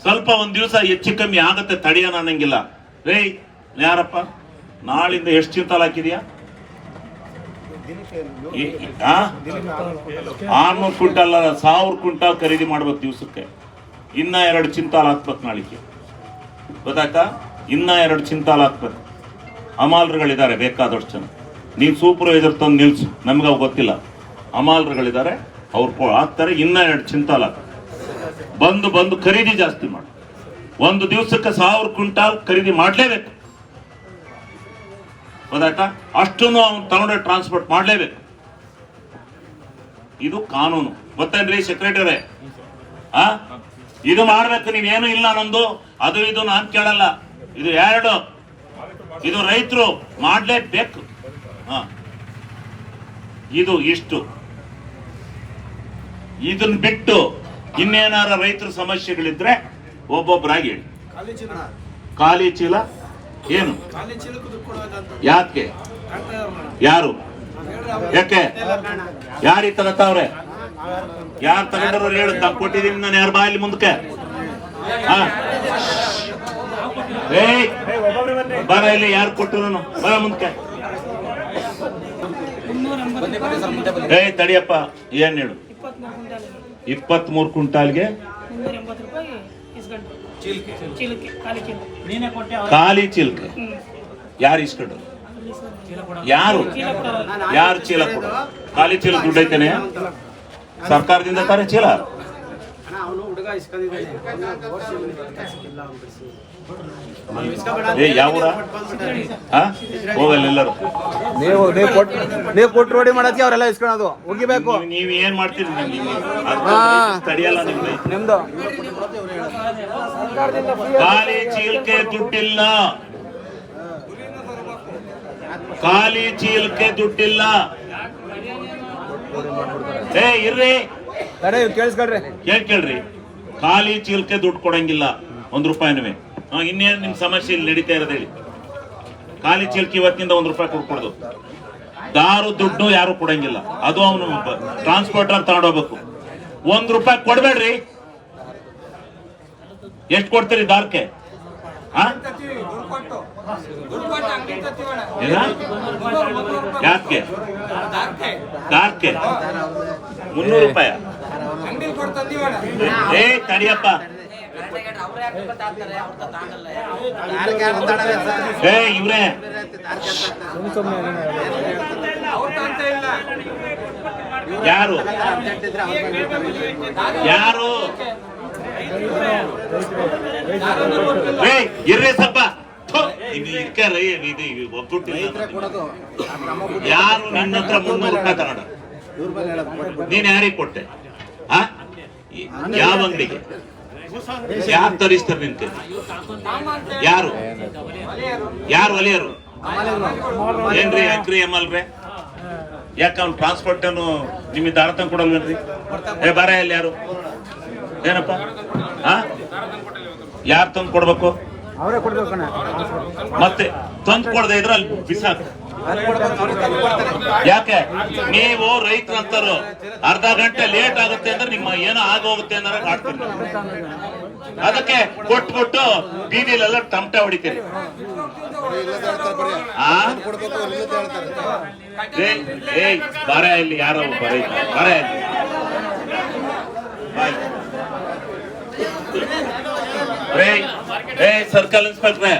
ಸ್ವಲ್ಪ ಒಂದ್ ದಿವಸ ಹೆಚ್ಚು ಕಮ್ಮಿ ಆಗತ್ತೆ, ತಡೆಯೋಣ ಅನ್ನಂಗಿಲ್ಲ. ಯಾರಪ್ಪ ನಾಳಿಂದ ಎಷ್ಟು ಚಿಂತಾಲ್ ಹಾಕಿದ್ಯಾ? 600 ಕ್ವಿಂಟಲ್ 1000 ಕ್ವಿಂಟಲ್ ಖರೀದಿ ಮಾಡ್ಬೇಕು ದಿವಸಕ್ಕೆ. ಇನ್ನ 2 ಚಿಂತಾಲ್ ಹಾಕ್ಬೇಕು ನಾಳಿಗೆ, ಗೊತ್ತಾಯ್ತಾ? ಇನ್ನ 2 ಚಿಂತಾಲ್ ಹಾಕ್ಬೇಕು. ಅಮಾಲ್ರುಗಳಿದ್ದಾರೆ ಬೇಕಾದಷ್ಟು ಜನ. ನೀನ್ ಸೂಪರ್ವೈಸರ್ ತಂದು ನಿಲ್ಸು, ನಮ್ಗೆ ಅವು ಗೊತ್ತಿಲ್ಲ. ಅಮಾಲ್ರುಗಳಿದ್ದಾರೆ, ಅವ್ರು ಹಾಕ್ತಾರೆ. ಇನ್ನ 2 ಚಿಂತಾಲ್ ಹಾಕ. ಬಂದು ಖರೀದಿ ಜಾಸ್ತಿ ಮಾಡಿ. ಒಂದು ದಿವಸಕ್ಕೆ 1000 ಕ್ವಿಂಟಾಲ್ ಖರೀದಿ ಮಾಡ್ಲೇಬೇಕು, ಗೊತ್ತಾಯ್ತಾ? ಅಷ್ಟನ್ನು ಅವ್ನು ತಗೊಂಡೆ ಟ್ರಾನ್ಸ್ಪೋರ್ಟ್ ಮಾಡ್ಲೇಬೇಕು. ಇದು ಕಾನೂನು, ಗೊತ್ತೇನ್ರಿ ಸೆಕ್ರೆಟರಿ? ಇದು ಮಾಡ್ಬೇಕು. ನೀವೇನು ಇಲ್ಲ ನಂದು ಅದು ಇದು ನಾನ್ ಕೇಳಲ್ಲ. ಇದು 2 ಇದು ರೈತರು ಮಾಡ್ಲೇಬೇಕು. ಇದು ಇಷ್ಟು. ಇದನ್ನ ಬಿಟ್ಟು ಇನ್ನೇನಾರ ರೈತರ ಸಮಸ್ಯೆಗಳಿದ್ರೆ ಒಬ್ಬೊಬ್ಬರಾಗಿ ಹೇಳಿ. ಖಾಲಿ ಚೀಲ ಏನು? ಯಾಕೆ? ಯಾರು? ಯಾಕೆ? ಯಾರಿಗೆ ತಗತಾವ್ರೆ? ಯಾರು ತಗೊಂಡ್ರು ಹೇಳು. ಕೊಟ್ಟಿದ್ದೀನಿ ನಾನು. ಯಾರು ಬಾ ಇಲ್ಲಿ ಮುಂದಕ್ಕೆ? ಬರ ಇಲ್ಲಿ. ಯಾರು ಕೊಟ್ಟರು? ನಾನು ಬರ ಮುಂದಕ್ಕೆ. ತಡಿಯಪ್ಪ, ಏನ್ ಹೇಳು? 23 ಕ್ವಿಂಟಾಲ್ಗೆ ಖಾಲಿ ಚೀಲಕ್ಕೆ ಯಾರು ಇಸ್ಕೊಂಡ್ರು? ಯಾರು ಚೀಲ ಕೊಡು? ಖಾಲಿ ಚೀಲ ದುಡ್ಡು ಐತೇನೆ? ಸರ್ಕಾರದಿಂದ ತಾನೇ ಚೀಲ. ಯಾವ ಊರ? ಹೋಗಲ್ಲ. ನೀವು ಕೊಟ್ಟು ರೋಡಿ ಮಾಡಕ್ಕೆ ಅವರೆಲ್ಲ ಇಸ್ಕೊಳ್ಳೋದು ಹೋಗಿಬೇಕು. ನೀವ್ ಏನ್ ಮಾಡ್ತೀರಿ? ತಡಿಯಲ್ಲ ನಿಮ್ದು. ಖಾಲಿ ಚೀಲಕ್ಕೆ ದುಡ್ಡಿಲ್ಲ, ಖಾಲಿ ಚೀಲಕ್ಕೆ ದುಡ್ಡಿಲ್ಲ. ಇರ್ರಿ, ಕೇಳಿಸ್ಕೊಳ್ರಿ, ಕೇಳ್ರಿ. ಖಾಲಿ ಚೀಲಕ್ಕೆ ದುಡ್ಡು ಕೊಡಂಗಿಲ್ಲ 1 ರೂಪಾಯಿನೂ. ಇನ್ನೇನು ನಿಮ್ ಸಮಸ್ಯೆ ಇಲ್ಲಿ ನಡೀತಾ ಇರೋದು ಹೇಳಿ? ಖಾಲಿ ಚೀಲಕ್ಕೆ ಇವತ್ತಿನಿಂದ 1 ರೂಪಾಯಿ ಕೊಡ್ಕೊಡ್ದು. ದಾರು ದುಡ್ಡು ಯಾರು ಕೊಡಂಗಿಲ್ಲ, ಅದು ಅವನು ಟ್ರಾನ್ಸ್ಪೋರ್ಟರ್ ತಗೊಂಡೋಗ್ಬೇಕು. 1 ರೂಪಾಯಿ ಕೊಡ್ಬೇಡ್ರಿ. ಎಷ್ಟು ಕೊಡ್ತೀರಿ ದಾರ್ಕೆ? ಯಾಕೆ? ದಾರ್ಕೆ 300 ರೂಪಾಯಿ. ತಡಿಯಪ್ಪ, ಇವ್ರೆ ಯಾರು? ಇರ್ರಿ ಸ್ವಲ್ಪ. ಇದು ಇದಕ್ಕೆ ಇದು ಒಗ್ಗುಟ್ಟಿಲ್ಲ ಯಾರು ನಿನ್ನ ಹತ್ರ 300 ರೂಪಾಯಿ ತಗೊಂಡ ನೀನ್ ಯಾರಿಗೆ ಕೊಟ್ಟೆ ಆ ಯಾವ ಅಂಗಡಿಗೆ ಯಾರು ತರಿಸ್ತಾರೆ ನಿನ್ ಕೈ ಯಾರು ಯಾರು ಒಲೆಯರು ಏನ್ರಿ ಅಕ್ರಿ ಎಮ್ಮಲ್ರಿ ಯಾಕೆ ಅವ್ನು ಟ್ರಾನ್ಸ್ಪೋರ್ಟ್ ಅನ್ನು ನಿಮಗೆ ದಾರ ತಂದು ಕೊಡಲ್ವೇನ್ರಿ ಬರ ಇಲ್ಲಿ ಯಾರು ಏನಪ್ಪ ಯಾರು ತಂದು ಕೊಡ್ಬೇಕು ಅವರೇ ಕೊಡ್ಬೇಕಣ್ಣ ಮತ್ತೆ ತಂದು ಕೊಡದೆ ಇದ್ರೆ ಅಲ್ಲಿ ಬಿಸಾಕ ಯಾಕೆ ನೀವು ರೈತರಂತರು ಅರ್ಧ ಗಂಟೆ ಲೇಟ್ ಆಗುತ್ತೆ ಅಂದ್ರೆ ನಿಮ್ಮ ಏನೋ ಆಗೋಗುತ್ತೆ ಅಂದ್ರೆ ಮಾಡ್ತೀರಿ ಅದಕ್ಕೆ ಕೊಟ್ಟು ಬೀದಿಲೆಲ್ಲ ಟಮಟೆ ಹೊಡಿತೀರಿ ಬರ ಇಲ್ಲಿ ಯಾರೋ ಬರ ಸರ್ಕಲ್ ಇನ್ಸ್ಪೆಕ್ಟ್ರೆ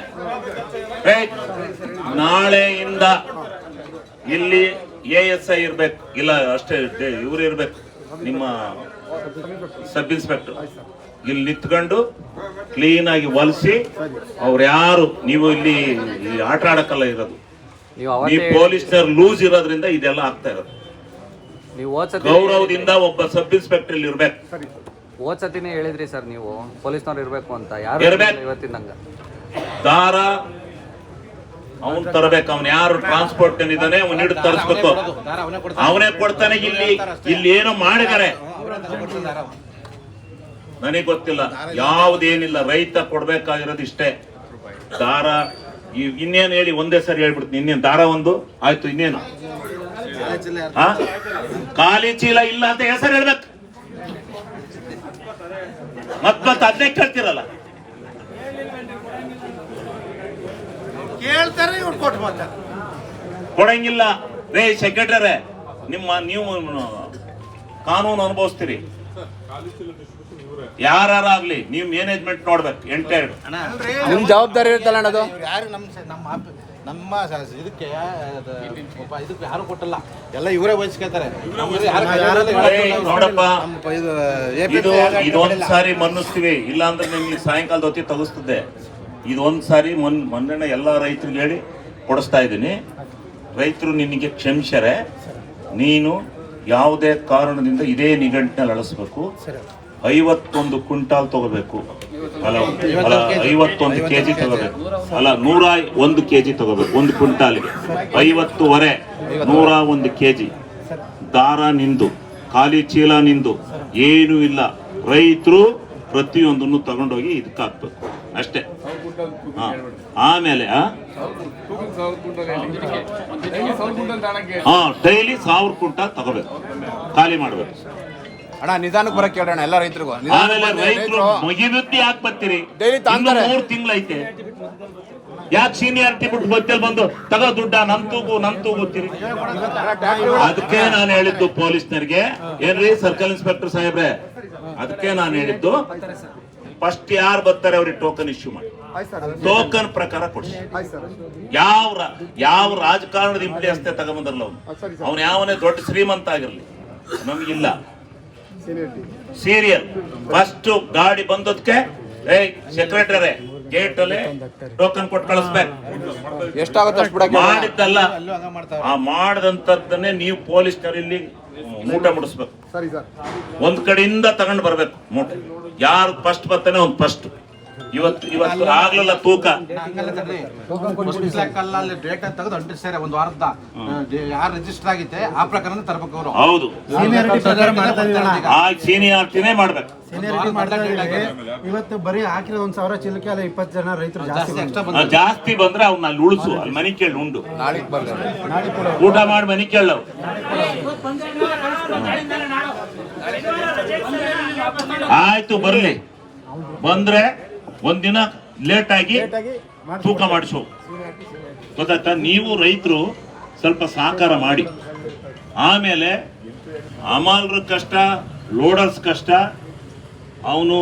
ನಾಳೆಯಿಂದ ಇಲ್ಲಿ ASI ಇರ್ಬೇಕು ಇಲ್ಲ ಅಷ್ಟೇ ಇವ್ರು ಇರ್ಬೇಕು ನಿಮ್ಮ ಸಬ್ ಇನ್ಸ್ಪೆಕ್ಟರ್ ಇಲ್ಲಿ ನಿಂತ್ಕೊಂಡು ಕ್ಲೀನ್ ಆಗಿ ಹೊಲಿಸಿ ಅವ್ರು ಯಾರು ನೀವು ಇಲ್ಲಿ ಆಟ ಆಡಕ್ಕಲ್ಲ ಇರೋದು ನೀವು ಪೊಲೀಸ್ನರ್ ಲೂಸ್ ಇರೋದ್ರಿಂದ ಇದೆಲ್ಲ ಆಗ್ತಾ ಇರೋದು ಗೌರವದಿಂದ ಒಬ್ಬ ಸಬ್ ಇನ್ಸ್ಪೆಕ್ಟರ್ ಇಲ್ಲಿ ಇರ್ಬೇಕು ಓದ್ಸತಿನೇ ಹೇಳಿದ್ರಿ ಸರ್ ನೀವು ಪೊಲೀಸ್ನವ್ರು ಇರ್ಬೇಕು ಅಂತ ಯಾರು ಇವತ್ತಿನಂಗ ದಾರ ಅವನ್ ತರಬೇಕು ಅವ್ನು ಯಾರು ಟ್ರಾನ್ಸ್ಪೋರ್ಟ್ ಇದ್ದಾನೆ ಅವ್ನ ಹಿಡಿದು ತರಿಸ್ಬೇಕು ಅವನೇ ಕೊಡ್ತಾನೆ ಇಲ್ಲಿ ಏನೋ ಮಾಡಿದಾರೆ ನನಗೆ ಗೊತ್ತಿಲ್ಲ ಯಾವುದೇನಿಲ್ಲ ರೈತ ಕೊಡ್ಬೇಕಾಗಿರೋದು ಇಷ್ಟೇ ದಾರ ಇನ್ನೇನು ಹೇಳಿ ಒಂದೇ ಸರಿ ಹೇಳ್ಬಿಡ್ತೀನಿ ಇನ್ನೇನು ದಾರ ಒಂದು ಆಯ್ತು ಇನ್ನೇನು ಖಾಲಿ ಚೀಲ ಇಲ್ಲ ಅಂತ ಹೆಸರು ಹೇಳ್ಬೇಕು ಮತ್ತೆ ಅದನ್ನೇ ಕೇಳ್ತಿರಲ್ಲ ಕೇಳ್ತಾರೆ ಇವ್ರು ಕೊಟ್ಟು ಬರ್ತಾರೆ ಕೊಡಂಗಿಲ್ಲ ರೇ ಸೆಕ್ರೆಟರಿ ನೀವು ಕಾನೂನು ಅನುಭವಿಸ್ತೀರಿ ಯಾರಾಗ್ಲಿ ನೀವು ಮ್ಯಾನೇಜ್ಮೆಂಟ್ ನೋಡ್ಬೇಕು ಎಂಟೆರಡು ನಿಮ್ ಜವಾಬ್ದಾರಿ ಇರುತ್ತಲ್ಲ ಅಣ್ಣ ಅದು ಯಾರು ನಮ್ಮ ಇದಕ್ಕೆ ಯಾರು ಕೊಟ್ಟಲ್ಲ ಎಲ್ಲ ಇವರೇ ವಹಿಸ್ಕೊತಾರೆ ನೋಡಪ್ಪ ಇದೊಂದ್ ಸಾರಿ ಮನ್ನಿಸ್ತೀವಿ ಇಲ್ಲ ಅಂದ್ರೆ ನಿಮ್ಗೆ ಸಾಯಂಕಾಲದ ಹೊತ್ತಿಗೆ ತಗಸ್ತಿದ್ದೆ ಇದೊಂದ್ ಸಾರಿ ಮೊನ್ನೆ ಎಲ್ಲ ರೈತರಿಗೆ ಹೇಳಿ ಕೊಡಿಸ್ತಾ ಇದ್ದೀನಿ ರೈತರು ನಿನಗೆ ಕ್ಷಮಿಸ್ಯಾರೆ ನೀನು ಯಾವುದೇ ಕಾರಣದಿಂದ ಇದೇ ನಿಘಂಟಿನಲ್ಲಿ ಅಳಿಸ್ಬೇಕು 51 ಕ್ವಿಂಟಾಲ್ ತಗೋಬೇಕು ಅಲ್ಲ 51 ಕೆಜಿ ತಗೋಬೇಕು ಅಲ್ಲ 101 ಕೆಜಿ ತಗೋಬೇಕು 1 ಕ್ವಿಂಟಾಲ್ಗೆ 50 101 ಕೆಜಿ ದಾರ ನಿಂದು ಖಾಲಿ ಚೀಲ ನಿಂದು ಏನು ಇಲ್ಲ ರೈತರು ಪ್ರತಿಯೊಂದನ್ನು ತಗೊಂಡೋಗಿ ಇದಕ್ಕೆ ಹಾಕ್ಬೇಕು ಅಷ್ಟೇ ಆಮೇಲೆ ಡೈಲಿ 1000 ಕ್ವಿಂಟಾಲ್ ತಗೋಬೇಕು ಖಾಲಿ ಮಾಡ್ಬೇಕು ಅಣ್ಣ ನಿಧಾನಕ್ಕೆ ಬರಕ್ ಕೇಳೋಣ ಎಲ್ಲ ರೈತರಿಗೂ ಆಮೇಲೆ ರೈತರು ಮುಗಿಬಿತ್ತಿ ಯಾಕೆ ಬರ್ತೀರಿ ಡೈಲಿ 3 ತಿಂಗಳೈತೆ ಯಾಕೆ ಸೀನಿಯಾರಿಟಿ ಬಿಟ್ಟು ಗೊತ್ತಿಲ್ಲ ಬಂದು ತಗೋ ದುಡ್ಡ ನಮ್ ತೂಗುತ್ತೀರಿ ಅದಕ್ಕೆ ನಾನು ಹೇಳಿದ್ದು ಪೊಲೀಸ್ನರಿಗೆ ಏನ್ರಿ ಸರ್ಕಲ್ ಇನ್ಸ್ಪೆಕ್ಟರ್ ಸಾಹೇಬ್ರೆ ಅದಕ್ಕೆ ನಾನು ಹೇಳಿದ್ದು ಫಸ್ಟ್ ಯಾರು ಬರ್ತಾರೆ ಅವ್ರಿಗೆ ಟೋಕನ್ ಇಶ್ಯೂ ಮಾಡಿ ಟೋಕನ್ ಪ್ರಕಾರ ಕೊಡಿ ಯಾವ ರಾಜಕಾರಣದ ಇಂಪ್ಲಿಯನ್ಸ್ ತಗೊಂಬಂದ್ರಲ್ಲ ಅವ್ನು ಯಾವನೇ ದೊಡ್ಡ ಶ್ರೀಮಂತ ಆಗಿರ್ಲಿ ನಮ್ಗಿಲ್ಲ ಸೀರಿಯಲ್ ಫಸ್ಟ್ ಗಾಡಿ ಬಂದದ್ಕೆ ಸೆಕ್ರೆಟರಿ ಗೇಟ್ ಅಲ್ಲಿ ಟೋಕನ್ ಕೊಟ್ಟು ಕಳಿಸ್ಬೇಕು ಎಷ್ಟಾಗುತ್ತೆ ಮಾಡಿದ್ದಲ್ಲ ಆ ಮಾಡದಂತದ್ದನ್ನೇ ನೀವು ಪೊಲೀಸ್ನವ್ರು ಇಲ್ಲಿ ಮೂಟೆ ಮುಡಿಸ್ಬೇಕು ಒಂದ್ ಕಡೆಯಿಂದ ತಗೊಂಡ್ ಬರ್ಬೇಕು ಮೂಟೆ ಯಾರು ಫಸ್ಟ್ ಬರ್ತಾನೆ ಒಂದ್ ಫಸ್ಟ್ ಇವತ್ತು ಆಗ್ಲಿಲ್ಲ ತೂಕ ಡೇಟಾ ತೆಗೆದು ಅಂಟಿಸ್ತಾರೆ ಒಂದು ವಾರದ ಯಾರು ರಿಜಿಸ್ಟರ್ ಆಗಿತ್ತೆ ಆ ಪ್ರಕಾರ ತರಬೇಕು ಅವರು ಹೌದು ಆ ಸೀನಿಯಾರಿಟಿನೇ ಮಾಡ್ಬೇಕು ಇವತ್ತು ಬರೀ ಹಾಕಿರೋ 1,000 ಚಿಲ್ಲಕ್ಕೆ ಅಲ್ಲ 20 ಜನ ರೈತರು ಜಾಸ್ತಿ ಬಂದ್ರೆ ಅವ್ನ ಅಲ್ಲಿ ಉಳಿಸು ಅಲ್ಲಿ ಮನಿ ಕೇಳಿ ಉಂಡು ಊಟ ಮಾಡಿ ಮನಿ ಕೇಳವು ಆಯ್ತು ಬರ್ಲಿ ಬಂದ್ರೆ ಒಂದಿನ ಲೇಟ್ ಆಗಿ ತೂಕ ಮಾಡಿಸೋ ಗೊತ್ತಾಯ್ತಾ ನೀವು ರೈತರು ಸ್ವಲ್ಪ ಸಹಕಾರ ಮಾಡಿ ಆಮೇಲೆ ಅಮಾಲ್ರ ಕಷ್ಟ ಲೋಡರ್ಸ್ ಕಷ್ಟ ಅವನು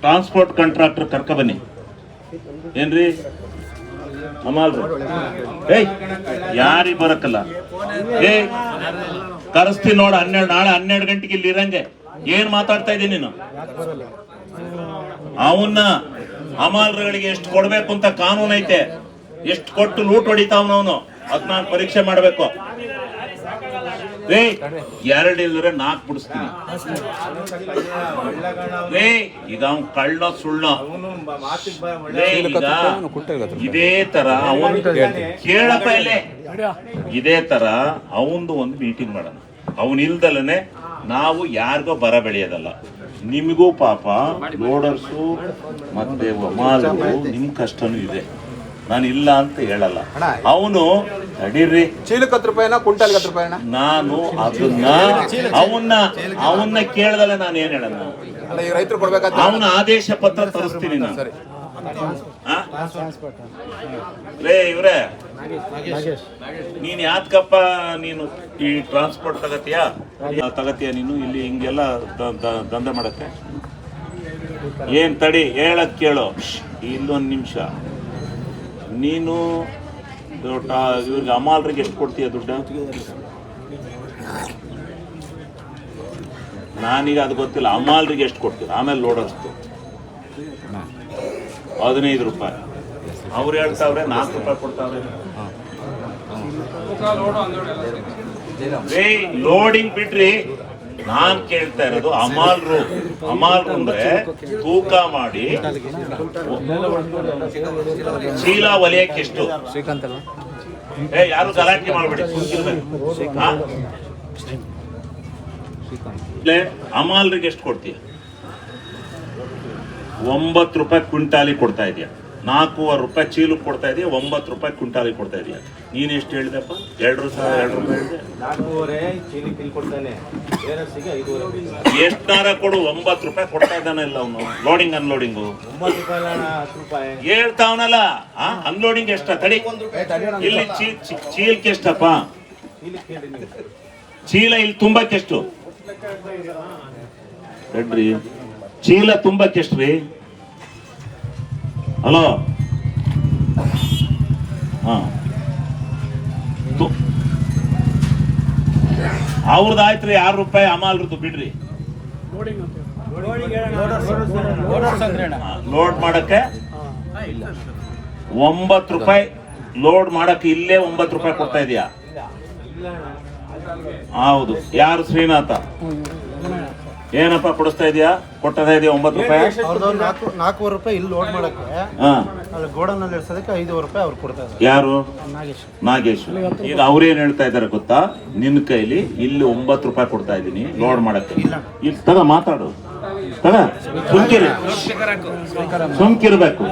ಟ್ರಾನ್ಸ್ಪೋರ್ಟ್ ಕಾಂಟ್ರಾಕ್ಟರ್ ಕರ್ಕ ಬನ್ನಿ ಏನ್ರಿ ಅಮಾಲ್ರು ಯಾರಿಗೆ ಬರಕ್ಕಲ್ಲ ಕರೆಸ್ತೀನಿ ನೋಡ ನಾಳೆ 12 ಗಂಟೆಗೆ ಇಲ್ಲಿ ಇರಂಗೆ ಏನ್ ಮಾತಾಡ್ತಾ ಇದ್ದೀನಿ ನೀನು ಅವನ್ನ ಹಮಾಲ್ಗಳಿಗೆ ಎಷ್ಟು ಕೊಡ್ಬೇಕು ಅಂತ ಕಾನೂನು ಐತೆ. ಎಷ್ಟು ಕೊಟ್ಟು ಲೂಟ್ ಹೊಡಿತಾವನವನು ಅದನ್ನ ಪರೀಕ್ಷೆ ಮಾಡ್ಬೇಕು. ರೇ 2 ಇಲ್ಲದ್ರೆ 4 ಬಿಡಿಸ್ತೀನಿ. ರೇ ಈಗ ಅವ್ನು ಕಳ್ಳ ಸುಳ್ಳ ಇದೇ ತರ ಅವನು ಕೇಳಪ್ಪ ಇಲ್ಲೇ. ಇದೇ ತರ ಅವಂದು ಒಂದು ಮೀಟಿಂಗ್ ಮಾಡೋಣ. ಅವನ್ ಇಲ್ದಲನೆ ನಾವು ಯಾರಿಗೋ ಬರ ಬೆಳೆಯೋದಲ್ಲ. ನಿಮಗೂ ಪಾಪ ಲೋಡರ್ಸು ಮತ್ತೆ ಮಾಲರು ನಿಮ್ ಕಷ್ಟನೂ ಇದೆ, ನಾನು ಇಲ್ಲ ಅಂತ ಹೇಳಲ್ಲ. ಅವನು ನಡೀರಿ ಚೀಲಕ್ಕೆ 10 ರೂಪಾಯಿನ ಕ್ವಿಂಟಲ್ಗೆ 10 ರೂಪಾಯಿನ ನಾನು ಅದನ್ನ ಅವನ್ನ ಕೇಳ್ದಲ್ಲ ನಾನು ಏನ್ ಹೇಳಲ್ಲ. ಅಲ್ಲ ಈ ರೈತರು ಕೊಡ್ಬೇಕಾದ ಅವನ ಆದೇಶ ಪತ್ರ ತರಿಸ್ತೀನಿ ನಾನು. ರೇ ಇವ್ರೆ ನೀನ್ ಯಾತ್ಕಪ್ಪ ನೀನು ಈ ಟ್ರಾನ್ಸ್ಪೋರ್ಟ್ ತಗತಿಯಾ ನೀನು ಇಲ್ಲಿ ಹಿಂಗೆಲ್ಲ ದಂಧೆ ಮಾಡತ್ತೆ? ಏನ್ ತಡಿ ಹೇಳಕ್ ಕೇಳೋ. ಇಲ್ಲೊಂದು ನಿಮಿಷ. ನೀನು ಇವ್ರಿಗೆ ಅಮಾಲ್ರಿಗೆ ಎಷ್ಟು ಕೊಡ್ತೀಯ ದುಡ್ಡು? ನಾನೀಗ ಅದು ಗೊತ್ತಿಲ್ಲ. ಅಮಾಲ್ರಿಗೆ ಎಷ್ಟು ಕೊಡ್ತೀರ? ಆಮೇಲೆ ಲೋಡರ್ಸ್ತು 15 ರೂಪಾಯಿ. ಅವ್ರು ಹೇಳ್ತಾವ್ರೆ 4 ರೂಪಾಯಿ ಕೊಡ್ತಾವ್ರೆ. ಲೋಡಿಂಗ್ ಬಿಡ್ರಿ, ನಾನ್ ಕೇಳ್ತಾ ಇರೋದು ಅಮಾಲ್ರು ಅಂದ್ರೆ ತೂಕ ಮಾಡಿ ಚೀಲ ಒಲೆಯಕ್ಕೆ ಎಷ್ಟು? ಶ್ರೀಕಾಂತ್ ಅಲ್ವಾ? ಯಾರು ಗಲಾಟೆ ಮಾಡ್ಬೇಡಿ. ಅಮಾಲ್ರಿಗೆ ಎಷ್ಟು ಕೊಡ್ತೀಯ? 9 ರೂಪಾಯಿ ಕ್ವಿಂಟಾಲಿ ಕೊಡ್ತಾ ಇದೀಯ. 4.5 ರೂಪಾಯಿ ಚೀಲಕ್ಕೆ ಕೊಡ್ತಾ ಇದೀಯ, 9 ರೂಪಾಯಿ ಕ್ವಿಂಟಾಲಿ ಕೊಡ್ತಾ ಇದೀಯ. ನೀನ್ ಎಷ್ಟು ಹೇಳಿದೆಪ್ಪ? 2 ರೂಪಾಯಿ ಹೇಳಿದೆ. 4.5 ಚೀಲಕ್ಕೆ ಇಲ್ಲಿ ಕೊಡ್ತಾನೆ, ಎಷ್ಟಾರ ಕೊಡು. 9 ರೂಪಾಯಿ ಕೊಡ್ತಾ ಇದ್ದಾನೆ ಇಲ್ಲ ಅವನು. ಲೋಡಿಂಗ್ ಅನ್ಲೋಡಿಂಗು 9 ರೂಪಾಯಿ 10 ರೂಪಾಯಿ ಹೇಳ್ತಾವನಲ್ಲ. ಅನ್ಲೋಡಿಂಗ್ ಎಷ್ಟ? ತಡಿ, ಇಲ್ಲಿ ಚೀಲಕ್ಕೆ ಎಷ್ಟಪ್ಪ? ಚೀಲ ಇಲ್ಲಿ ತುಂಬಕ್ಕೆ ಎಷ್ಟು? ಹೇಳ್ರಿ, ಚೀಲ ತುಂಬಕ್ಕೆ ಎಷ್ಟು ರೀ? ಹಲೋ, ಹಾ ಅವ್ರದ್ದಾಯ್ತ್ರಿ 6 ರೂಪಾಯಿ ಅಮಾಲ್ರದ್ದು ಬಿಡ್ರಿ. ಲೋಡ್ ಮಾಡಕ್ಕೆ 9 ರೂಪಾಯಿ ಲೋಡ್ ಮಾಡಕ್ಕೆ ಇಲ್ಲೇ 9 ರೂಪಾಯಿ ಕೊಡ್ತಾ ಇದೀಯಾ? ಹೌದು. ಯಾರು? ಶ್ರೀನಾಥ. ಏನಪ್ಪ ಕೊಡಿಸ್ತಾ ಇದೀಯಾ? ಕೊಡ್ತಾ ಇದೀಯ 9 ರೂಪಾಯಿ. 4 ರೂಪಾಯಿ ಇಲ್ಲಿ ಲೋಡ್ ಮಾಡಕ್ಕೆ, ಅಲ್ಲಿ ಗೋಡನಲ್ಲಿ ಇಡ್ಸೋದಕ್ಕೆ 5 ರೂಪಾಯಿ ಅವ್ರು ಕೊಡ್ತಾ ಇದ್ದಾರೆ. ಯಾರು? ನಾಗೇಶ್. ಈಗ ಅವ್ರೇನ್ ಹೇಳ್ತಾ ಇದಾರೆ ಗೊತ್ತಾ? ನಿನ್ನ ಕೈಲಿ ಇಲ್ಲಿ 9 ರೂಪಾಯಿ ಕೊಡ್ತಾ ಇದೀನಿ ಲೋಡ್ ಮಾಡಕ್ಕೆ. ಇಲ್ಲಿ ತಗ ಮಾತಾಡು, ತಗ ಸುಮ್ಕಿರ್ಬೇಕು.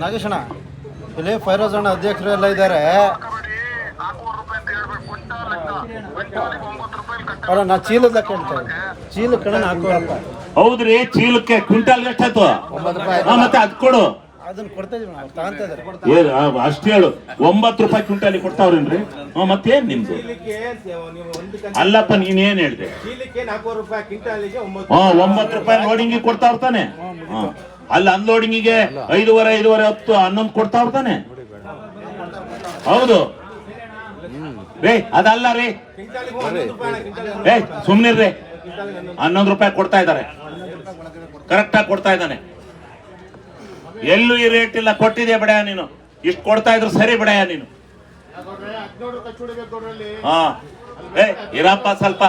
ನಾಗೇಶಣ್ಣ, ಇಲ್ಲಿ ಫೈರೋಜ್ ಅಣ್ಣ ಅಧ್ಯಕ್ಷರು ಎಲ್ಲ ಇದ್ದಾರೆ. ಅಲ್ಲ, ನಾ ಚೀಲದ ಲೆಕ್ಕ ಹೇಳ್ತೇವೆ. ಚೀಲಕ್ಕೆ 4 ರೂಪಾಯಿ. ಹೌದ್ರಿ, ಚೀಲಕ್ಕೆ ಕ್ವಿಂಟಾಲ್ ಎಷ್ಟಾಯ್ತು? ಮತ್ತೆ ಅದ್ ಕೊಡು. ಅದನ್ನ ಕೊಡ್ತಾ ಇದೀವಿ ನಾವು, ತಗೊಂತ ಇದ್ದಾರೆ. ಅಷ್ಟು ಹೇಳು. 9 ರೂಪಾಯಿ ಕ್ವಿಂಟಾಲಿ ಕೊಡ್ತಾವ್ರೇನ್ರಿ? ಮತ್ತೇನ್ ನಿಮ್ದು? ಅಲ್ಲಪ್ಪ, ನೀನೇನ್ ಹೇಳ್ದೆ? 4 ರೂಪಾಯಿ ಕ್ವಿಂಟಾಲಿಗೆ 9 ರೂಪಾಯಿ ಲೋಡಿಂಗ್ ಕೊಡ್ತಾ ಇರ್ತಾನೆ. ಅಲ್ಲಿ ಅನ್ಲೋಡಿಂಗಿಗೆ 5.5, 10, 11 ಕೊಡ್ತಾ ಇರ್ತಾನೆ. ಹೌದು ರೇ, ಅದಲ್ಲ ರೀ. ಸುಮ್ನಿರ್ರಿ. 11 ರೂಪಾಯಿ ಕೊಡ್ತಾ ಇದ್ದಾರೆ, ಕರೆಕ್ಟಾಗಿ ಕೊಡ್ತಾ ಇದ್ದಾನೆ. ಎಲ್ಲೂ ಈ ರೇಟ್ ಇಲ್ಲ. ಕೊಟ್ಟಿದ್ಯಾ ಬಿಡಯ ನೀನು? ಇಷ್ಟು ಕೊಡ್ತಾ ಇದ್ರು ಸರಿ ಬಿಡಯ ನೀನು. ಹಾ, ಇರಪ್ಪ ಸ್ವಲ್ಪ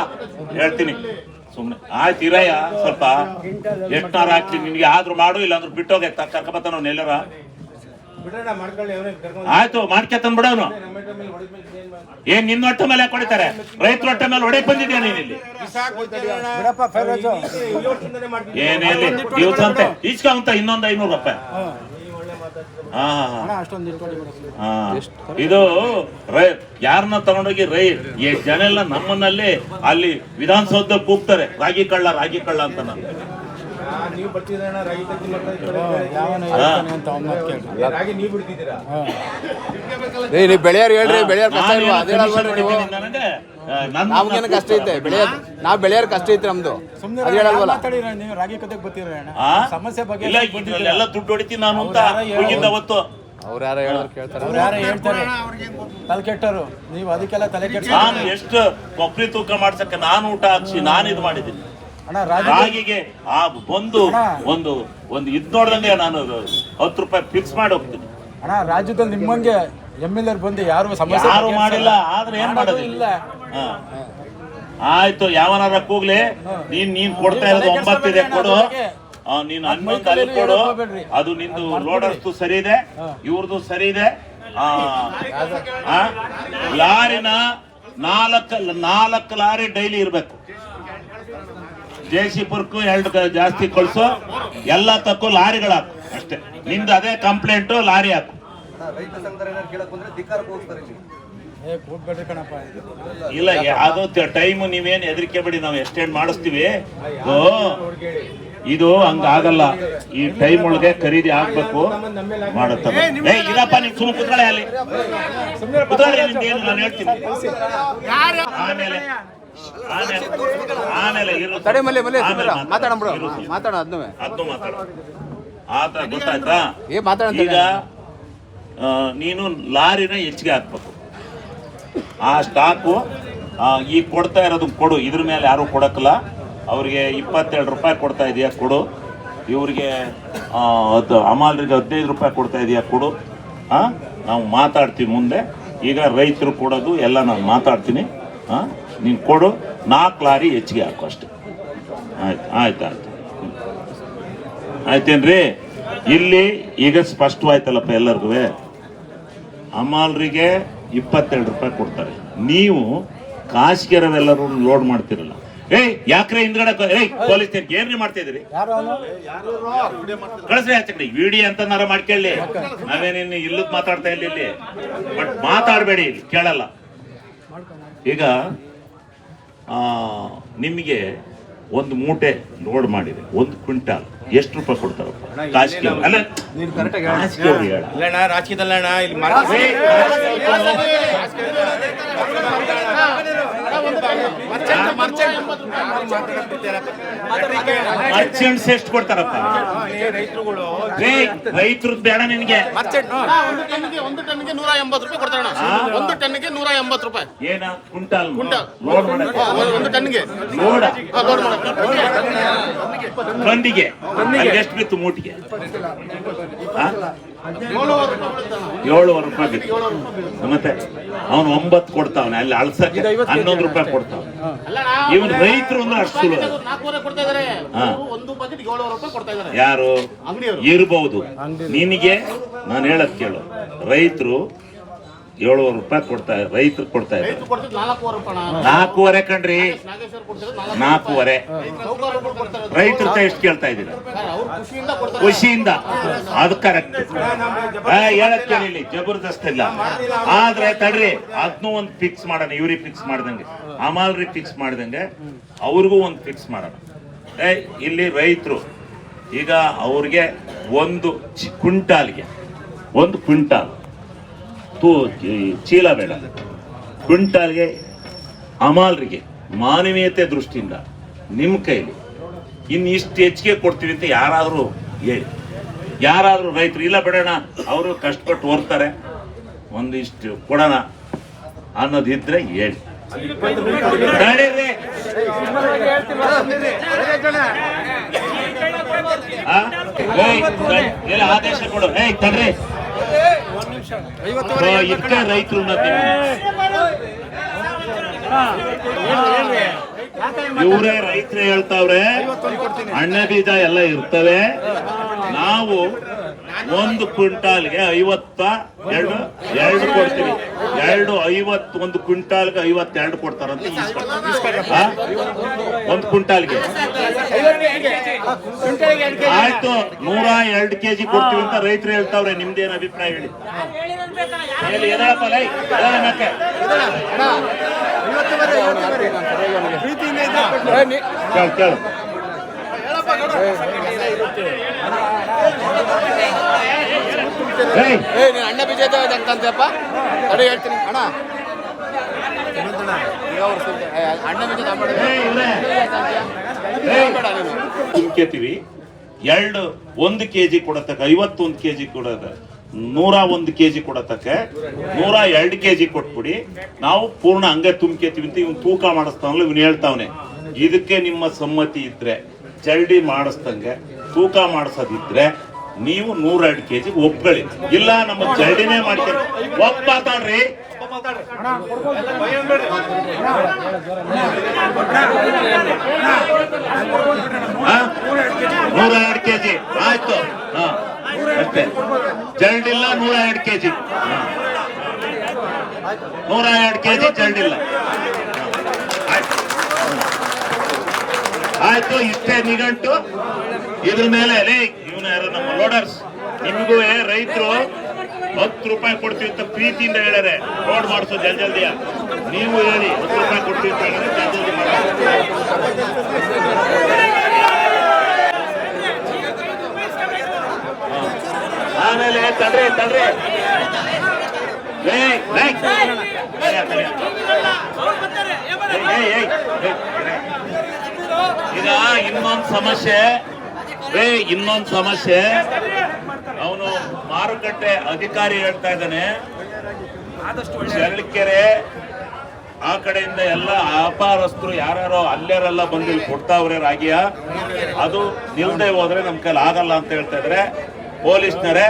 ಹೇಳ್ತೀನಿ. ಸುಮ್ನೆ ಆಯ್ತು ಇರಯ್ಯ ಸ್ವಲ್ಪ. ಎಷ್ಟಾರ ಹಾಕ್ತೀನಿ ನಿನ್ಗೆ, ಆದ್ರೂ ಮಾಡು, ಇಲ್ಲಾಂದ್ರೂ ಬಿಟ್ಟೋಗೆ ಕರ್ಕೊಬತ್ತಾನ ಎಲ್ಲರ. ಆಯ್ತು, ಮಾಡ್ಕೊತಾನ ಬಿಡೋನು. ಏನ್ ನಿನ್ನ ಹೊಟ್ಟೆ ಮೇಲೆ ಹೊಡಿತಾರೆ? ರೈತರ ಹೊಟ್ಟೆ ಮೇಲೆ ಹೊಡೆಯಕ್ ಬಂದಿದ್ಯಾ ನೀನ್ ಇಲ್ಲಿ? ಏನೇಳಿ ದಿವಸ ಅಂತ ಈಸ್ಕೊಂತ ಇನ್ನೊಂದು 500 ರೂಪಾಯಿ. ಇದು ಯಾರನ್ನ ತಗೊಂಡೋಗಿ ಜನ ಎಲ್ಲ ನಮ್ಮನ್ನಲ್ಲಿ ಅಲ್ಲಿ ವಿಧಾನಸೌಧದಲ್ಲಿ ಕೂಗ್ತಾರೆ, ರಾಗಿ ಕಳ್ಳ ರಾಗಿ ಕಳ್ಳ ಅಂತ. ನಾನು ಬೆಳೆಯಾರು ಹೇಳ್ರಿ, ಬೆಳೆಯಾರ ಕಷ್ಟ ಇಲ್ವಾ? ನಮ್ಗೇನು ಕಷ್ಟ ಐತೆ ಬೆಳೆಯೋದು? ನಾವ್ ಬೆಳೆಯಾರ ಕಷ್ಟ ಐತೆ ನಮ್ದು. ಅದು ಹೇಳಲ್ವಲ್ಲ. ನೀವು ರಾಗಿ ಕತೆಗೆ ಬರ್ತೀರ ಸಮಸ್ಯೆ ಬಗ್ಗೆ ಎಲ್ಲ ದುಡ್ಡು ಹೊಡಿತೀನಿ ನಾನು ಅಂತ ಹೋಗಿದ್ದ ಅವತ್ತು. ಅವ್ರು ಯಾರು ಹೇಳಿದ್ರು ಕೇಳ್ತಾರೆ. ಅವ್ರು ಯಾರು ಹೇಳ್ತಾರೆ ತಲೆ ಕೆಟ್ಟರು. ನೀವು ಅದಕ್ಕೆಲ್ಲ ತಲೆ ಕೆಟ್ಟ. ನಾನು ಎಷ್ಟು ಕೊಬ್ಬರಿ ತೂಕ ಮಾಡ್ಸಕ್ಕೆ ನಾನು ಊಟ ಹಾಕ್ಸಿ ನಾನು ಇದು ಮಾಡಿದ್ದೀನಿ. ರಾಗಿಗೆ ಆ ಒಂದು ಇದ್ ನೋಡ್ದಂಗೆ ನಾನು 10 ರೂಪಾಯಿ ಫಿಕ್ಸ್ ಮಾಡಿ ಹೋಗ್ತೀನಿ. ಅಣ್ಣ ರಾಜ್ಯದಲ್ಲಿ ನಿಮ್ಮಂಗೆ MLA ಬಂದು ಯಾರು ಸಮಸ್ಯೆ ಯಾರು ಮಾಡಿಲ್ಲ, ಆದ್ರೆ ಏನ್ ಮಾಡೋದಿಲ್ಲ. ಆಯ್ತು, ಯಾವನಾರ ಕೂಗ್ಲಿ ನೀನ್ ಕೊಡ್ತಾ ಇರೋದು 9 ಇದೆ ಕೊಡು, ನೀನು 11 ಅಲ್ಲಿ ಕೊಡು, ಅದು ನಿಂದು ಲೋಡರ್ಸ್ದು ಸರಿ ಇದೆ, ಇವ್ರದ್ದು ಸರಿ ಇದೆ. ಲಾರಿನ 4 ಲಾರಿ ಡೈಲಿ ಇರ್ಬೇಕು. ಜೇಸಿಪುರ್ಕು 2 ಜಾಸ್ತಿ ಕಳ್ಸು, ಎಲ್ಲ ತಕ್ಕೂ ಲಾರಿಗಳಾಕು ಅಷ್ಟೇ. ನಿಂದು ಅದೇ ಕಂಪ್ಲೇಂಟು, ಲಾರಿ ಹಾಕು. ಇಲ್ಲ ಅದು ಟೈಮು, ನೀವೇನು ಹೆದರಿಕೆ ಬಿಡಿ, ನಾವು ಎಕ್ಸ್ಟೆಂಡ್ ಮಾಡಿಸ್ತೀವಿ. ಇದು ಹಂಗ ಆಗಲ್ಲ, ಈ ಟೈಮ್ ಒಳಗೆ ಖರೀದಿ ಆಗ್ಬೇಕು ಮಾಡುತ್ತಾರೆ. ಇದಪ್ಪ ನೀವು ಸುಮ್ಮನೆ ಕುತ್ಕೊಳ್ಳಿ, ಅಲ್ಲಿ ಕುತ್ಕೊಳ್ಳಿ, ನಿಮ್ದೇನು ನಾನು ಹೇಳ್ತೀನಿ. ಆಮೇಲೆ ಗೊತ್ತಾಯ್ತಾ? ಈಗ ನೀನು ಲಾರಿನ ಹೆಚ್ಚಿಗೆ ಹಾಕ್ಬೇಕು. ಆ ಸ್ಟಾಕು ಈಗ ಕೊಡ್ತಾ ಇರೋದು ಕೊಡು, ಇದ್ರ ಮೇಲೆ ಯಾರು ಕೊಡಕ್ಕಲ್ಲ. ಅವ್ರಿಗೆ 22 ರೂಪಾಯಿ ಕೊಡ್ತಾ ಇದೆಯಾ ಕೊಡು, ಇವ್ರಿಗೆ ಅಮಾಲ್ರಿಗೆ 15 ರೂಪಾಯಿ ಕೊಡ್ತಾ ಇದೆಯಾ ಕೊಡು. ನಾವು ಮಾತಾಡ್ತೀವಿ ಮುಂದೆ. ಈಗ ರೈತರು ಕೊಡೋದು ಎಲ್ಲ ನಾನು ಮಾತಾಡ್ತೀನಿ. ನೀನು ಕೊಡು, 4 ಲಾರಿ ಹೆಚ್ಚಿಗೆ ಹಾಕು ಅಷ್ಟೆ. ಆಯ್ತು ಆಯ್ತೇನ್ರಿ? ಇಲ್ಲಿ ಈಗ ಸ್ಪಷ್ಟವಾಯ್ತಲ್ಲಪ್ಪ ಎಲ್ಲರಿಗೂ. ಅಮಾಲ್ರಿಗೆ 22 ರೂಪಾಯಿ ಕೊಡ್ತಾರೆ. ನೀವು ಕಾಸಿಗೆರವೆಲ್ಲರೂ ಲೋಡ್ ಮಾಡ್ತಿರಲ್ಲ. ಯಾಕ್ರೆ ಹಿಂದ್ಗಡೆ ಪೊಲೀಸ್ ಏನ್ರಿ ಮಾಡ್ತಾ ಇದ್ರಿ? ಕಳಿಸ್ರಿ ಆಚೆ ವಿಡಿಯೋ ಅಂತನಾರ ಮಾಡ್ಕೊಳ್ಳಿ. ನಾವೇನಿನ್ನು ಇಲ್ಲದ್ ಮಾತಾಡ್ತಾ ಇಲ್ಲ ಇಲ್ಲಿ, ಬಟ್ ಮಾತಾಡಬೇಡಿ, ಕೇಳಲ್ಲ. ಈಗ ನಿಮಗೆ ಒಂದು ಮೂಟೆ ಲೋಡ್ ಮಾಡಿದೆ, 1 ಕ್ವಿಂಟಾಲ್ ಎಷ್ಟು ರೂಪಾಯಿ ಕೊಡ್ತಾರಪ್ಪ? ಕಾಸಿಗೆ ಅಲ್ಲ, ಮರ್ಚೆಂಟ್ಸ್ ಎಷ್ಟು ಕೊಡ್ತಾರಪ್ಪ? ರೈತರು ಬೇಡ ನಿನ್ಗೆ. ಒಂದು ಟನ್ಗೆ 180 ರೂಪಾಯಿ ಕೊಡ್ತಾರಣ್ಣ. 1 ಟನ್ಗೆ 180 ರೂಪಾಯಿ. ಏನ ಕ್ವಿಂಟಾಲ್ ಲೋಡ್ ಮಾಡಕ್ಕೆ? 1 ಟನ್ಗೆ ಲೋಡ್ ಮಾಡಕ್ಕೆ ಬಂಡಿಗೆ ಎಷ್ಟು ಬಿತ್ತು ಮೂಟಿಗೆ? 7 ರೂಪಾಯಿ ಬಿತ್ತು. ಮತ್ತೆ ಅವನು 9 ಕೊಡ್ತಾವನೆ, ಅಲ್ಲಿ ಅಳ್ಸಕ್ಕೆ 11 ರೂಪಾಯಿ ಕೊಡ್ತಾವ. ಇವನ್ ರೈತರು ಅಂದ್ರೆ ಅಷ್ಟು ಸುಲಭ. ಯಾರು ಇರ್ಬಹುದು? ನಿನಗೆ ನಾನು ಹೇಳಕ್ ಕೇಳು, ರೈತರು 7 ರೂಪಾಯಿ ಕೊಡ್ತಾರೆ, ರೈತರು ಕೊಡ್ತಾ ಇದ್ದಾರೆ 4.5 ಕಣ್ರಿ, 4.5. ರೈತರ ಎಷ್ಟು ಕೇಳ್ತಾ ಇದ್ದೀರಾ? ಖುಷಿಯಿಂದ. ಅದು ಕರೆಕ್ಟ್, ಹೇಳಕ್ ಕೇಳಿಲ್ಲ, ಜಬರ್ದಸ್ತ್ ಇಲ್ಲ. ಆದ್ರೆ ತಡ್ರಿ, ಅದನ್ನೂ ಒಂದು ಫಿಕ್ಸ್ ಮಾಡೋಣ. ಇವ್ರಿಗೆ ಫಿಕ್ಸ್ ಮಾಡ್ದಂಗೆ, ಅಮಾಲ್ರಿಗೆ ಫಿಕ್ಸ್ ಮಾಡ್ದಂಗೆ ಅವ್ರಿಗೂ ಒಂದು ಫಿಕ್ಸ್ ಮಾಡೋಣ. ಇಲ್ಲಿ ರೈತರು ಈಗ ಅವ್ರಿಗೆ 1 ಕ್ವಿಂಟಾಲ್ಗೆ 1 ಕ್ವಿಂಟಾಲ್ ಚೀಲ ಬೇಡ, ಕ್ವಿಂಟಾಲ್ಗೆ ಅಮಾಲ್ರಿಗೆ ಮಾನವೀಯತೆ ದೃಷ್ಟಿಯಿಂದ ನಿಮ್ಮ ಕೈಲಿ ಇಷ್ಟು ಹೆಚ್ಚಿಗೆ ಕೊಡ್ತೀವಿ ಅಂತ ಯಾರಾದರೂ ಹೇಳಿ. ಯಾರಾದರೂ ರೈತರು ಇಲ್ಲ ಬಿಡೋಣ, ಅವರು ಕಷ್ಟಪಟ್ಟು ಹೊರ್ತಾರೆ, ಒಂದಿಷ್ಟು ಕೊಡೋಣ ಅನ್ನೋದಿದ್ರೆ ಹೇಳಿ. ಆದೇಶ ಕೊಡು. ತಡ್ರಿ, ಇಷ್ಟೇ ರೈತರು ಇವರೇ ರೈತರೇ ಹೇಳ್ತಾವ್ರೆ, ಅಣ್ಣ ಬೀಜ ಎಲ್ಲ ಇರ್ತವೆ. ನಾವು 1 ಕ್ವಿಂಟಾಲ್ಗೆ 52 ಕೊಡ್ತೀವಿ. 1 ಕ್ವಿಂಟಾಲ್ಗೆ 52 ಕೊಡ್ತಾರಂತ. 1 ಕ್ವಿಂಟಾಲ್ಗೆ ಆಯ್ತು 102 kg ಕೊಡ್ತೀವಿ ಅಂತ ರೈತರು ಹೇಳ್ತಾವ್ರೆ. ನಿಮ್ದೇನು ಅಭಿಪ್ರಾಯ ಹೇಳಿ? ಏನಪ್ಪ ಕೇಳು. ಅಣ್ಣ ಬೀಜ ಅಂತಂತಪ್ಪ ತಡೆ ಹೇಳ್ತೀನಿ ಅಣ್ಣ. ಅಣ್ಣ ಬೀಜ ತುಂಬ್ಕೇತೀವಿ. 1 kg ಕೊಡತಕ್ಕ 51 kg ಕೊಡೋದ 101 kg ಕೊಡತಕ್ಕೆ 102 kg ಕೊಟ್ಬಿಡಿ, ನಾವು ಪೂರ್ಣ ಹಂಗೆ ತುಂಬ್ಕೇತೀವಿ ಅಂತ ಇವ್ನು ತೂಕ ಮಾಡಿಸ್ತಾವಲ್ಲ, ಇವ್ನು ಹೇಳ್ತಾವನೆ. ಇದಕ್ಕೆ ನಿಮ್ಮ ಸಮ್ಮತಿ ಇದ್ರೆ ಜಲ್ಡಿ ಮಾಡಿಸ್ದಂಗೆ ತೂಕ ಮಾಡಿಸೋದಿದ್ರೆ ನೀವು 102 kg ಒಪ್ಕೊಳ್ಳಿ, ಇಲ್ಲ ನಮ್ಮ ಜಲ್ಡಿನೇ ಮಾಡ್ತೀವಿ. ಮಾತಾಡ್ರಿ, 102 kg ಆಯ್ತು. ಅಷ್ಟೇ, ಜಲ್ಡಿಲ್ಲ 102 kg, 102 kg ಜಲ್ಡಿಲ್ಲ. ಆಯ್ತು, ಇಷ್ಟೇ ನಿಘಂಟು. ಇದ್ರ ಮೇಲೆ ಇವನ ಯಾರು ನಮ್ಮ ಲೋಡರ್ಸ್, ನಿಮಗೂ ರೈತರು 10 ರೂಪಾಯಿ ಕೊಡ್ತೀವಿ ಅಂತ ಪ್ರೀತಿಯಿಂದ ಹೇಳ್ಯಾರೆ, ರೋಡ್ ಮಾಡಿಸೋ ಜಲ್ದಿಯ. ನೀವು ಹೇಳಿ 10 ರೂಪಾಯಿ ಕೊಡ್ತೀವಿ ಅಂತ ಹೇಳಿದ್ರೆ ಜಲ್ದಿ ಮಾಡಿ. ಆಮೇಲೆ ತಡ್ರಿ ಈಗ ಇನ್ನೊಂದು ಸಮಸ್ಯೆ, ಅವನು ಮಾರುಕಟ್ಟೆ ಅಧಿಕಾರಿ ಹೇಳ್ತಾ ಇದ್ದಾನೆ, ಚಳ್ಳಕೆರೆ ಆ ಕಡೆಯಿಂದ ಎಲ್ಲ ವ್ಯಾಪಾರಸ್ಥರು ಯಾರ್ಯಾರೋ ಅಲ್ಲೇರೆಲ್ಲ ಬಂದು ಇಲ್ಲಿ ಕೊಡ್ತಾವ್ರೆ ರಾಗಿಯ, ಅದು ನಿಲ್ದೆ ಹೋದ್ರೆ ನಮ್ ಕೈಲಿ ಆಗಲ್ಲ ಅಂತ ಹೇಳ್ತಾ ಇದ್ರೆ. ಪೊಲೀಸ್ನರೇ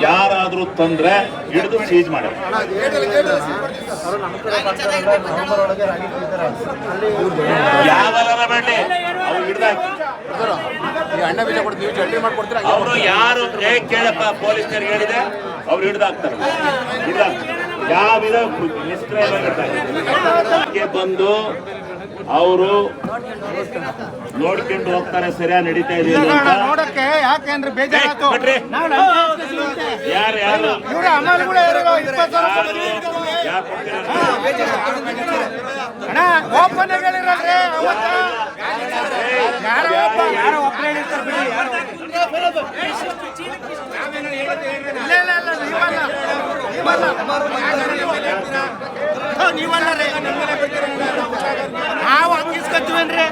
ಯಾರಾದ್ರೂ ತಂದ್ರೆ ಹಿಡಿದು ಸೀಜ್ ಮಾಡಿ. ಯಾವಲ್ಲ ಬೇಡಿ ಅವ್ರು ಹಿಡ್ದಾಕಿ, ಅವರು ಯಾರು ಕೇಳಪ್ಪ, ಪೊಲೀಸ್ನರಿಗೆ ಹೇಳಿದೆ ಅವ್ರು ಹಿಡ್ದಾಕ್ತಾರೆ. ಯಾವಿದ ಬಂದು ಅವರು ನೋಡ್ಕೊಂಡು ಹೋಗ್ತಾರೆ, ಸರಿಯಾಗಿ ನಡೀತಾ ಇದೆ ನೋಡಕ್ಕೆ. ಯಾಕೆಂದ್ರೆ ಬೇಜಾರಾಯ್ತು. ಯಾರು ಇವ್ರ ಅಮಲ್ಗಳು ಅಣ್ಣ ಓಪನ್ ಹೇಳಿರಲ್ರಿ ಅವತ್ತ ಯಾರೋ ಒಬ್ಬರೇ ಹೇಳ್ತಾರೆ ಬಿಡಿ. ನೀವಲ್ಲ ರೀ, ನಾವು ಹಂಗಿಸ್ಕೊತೀವೇನ್ರಿ.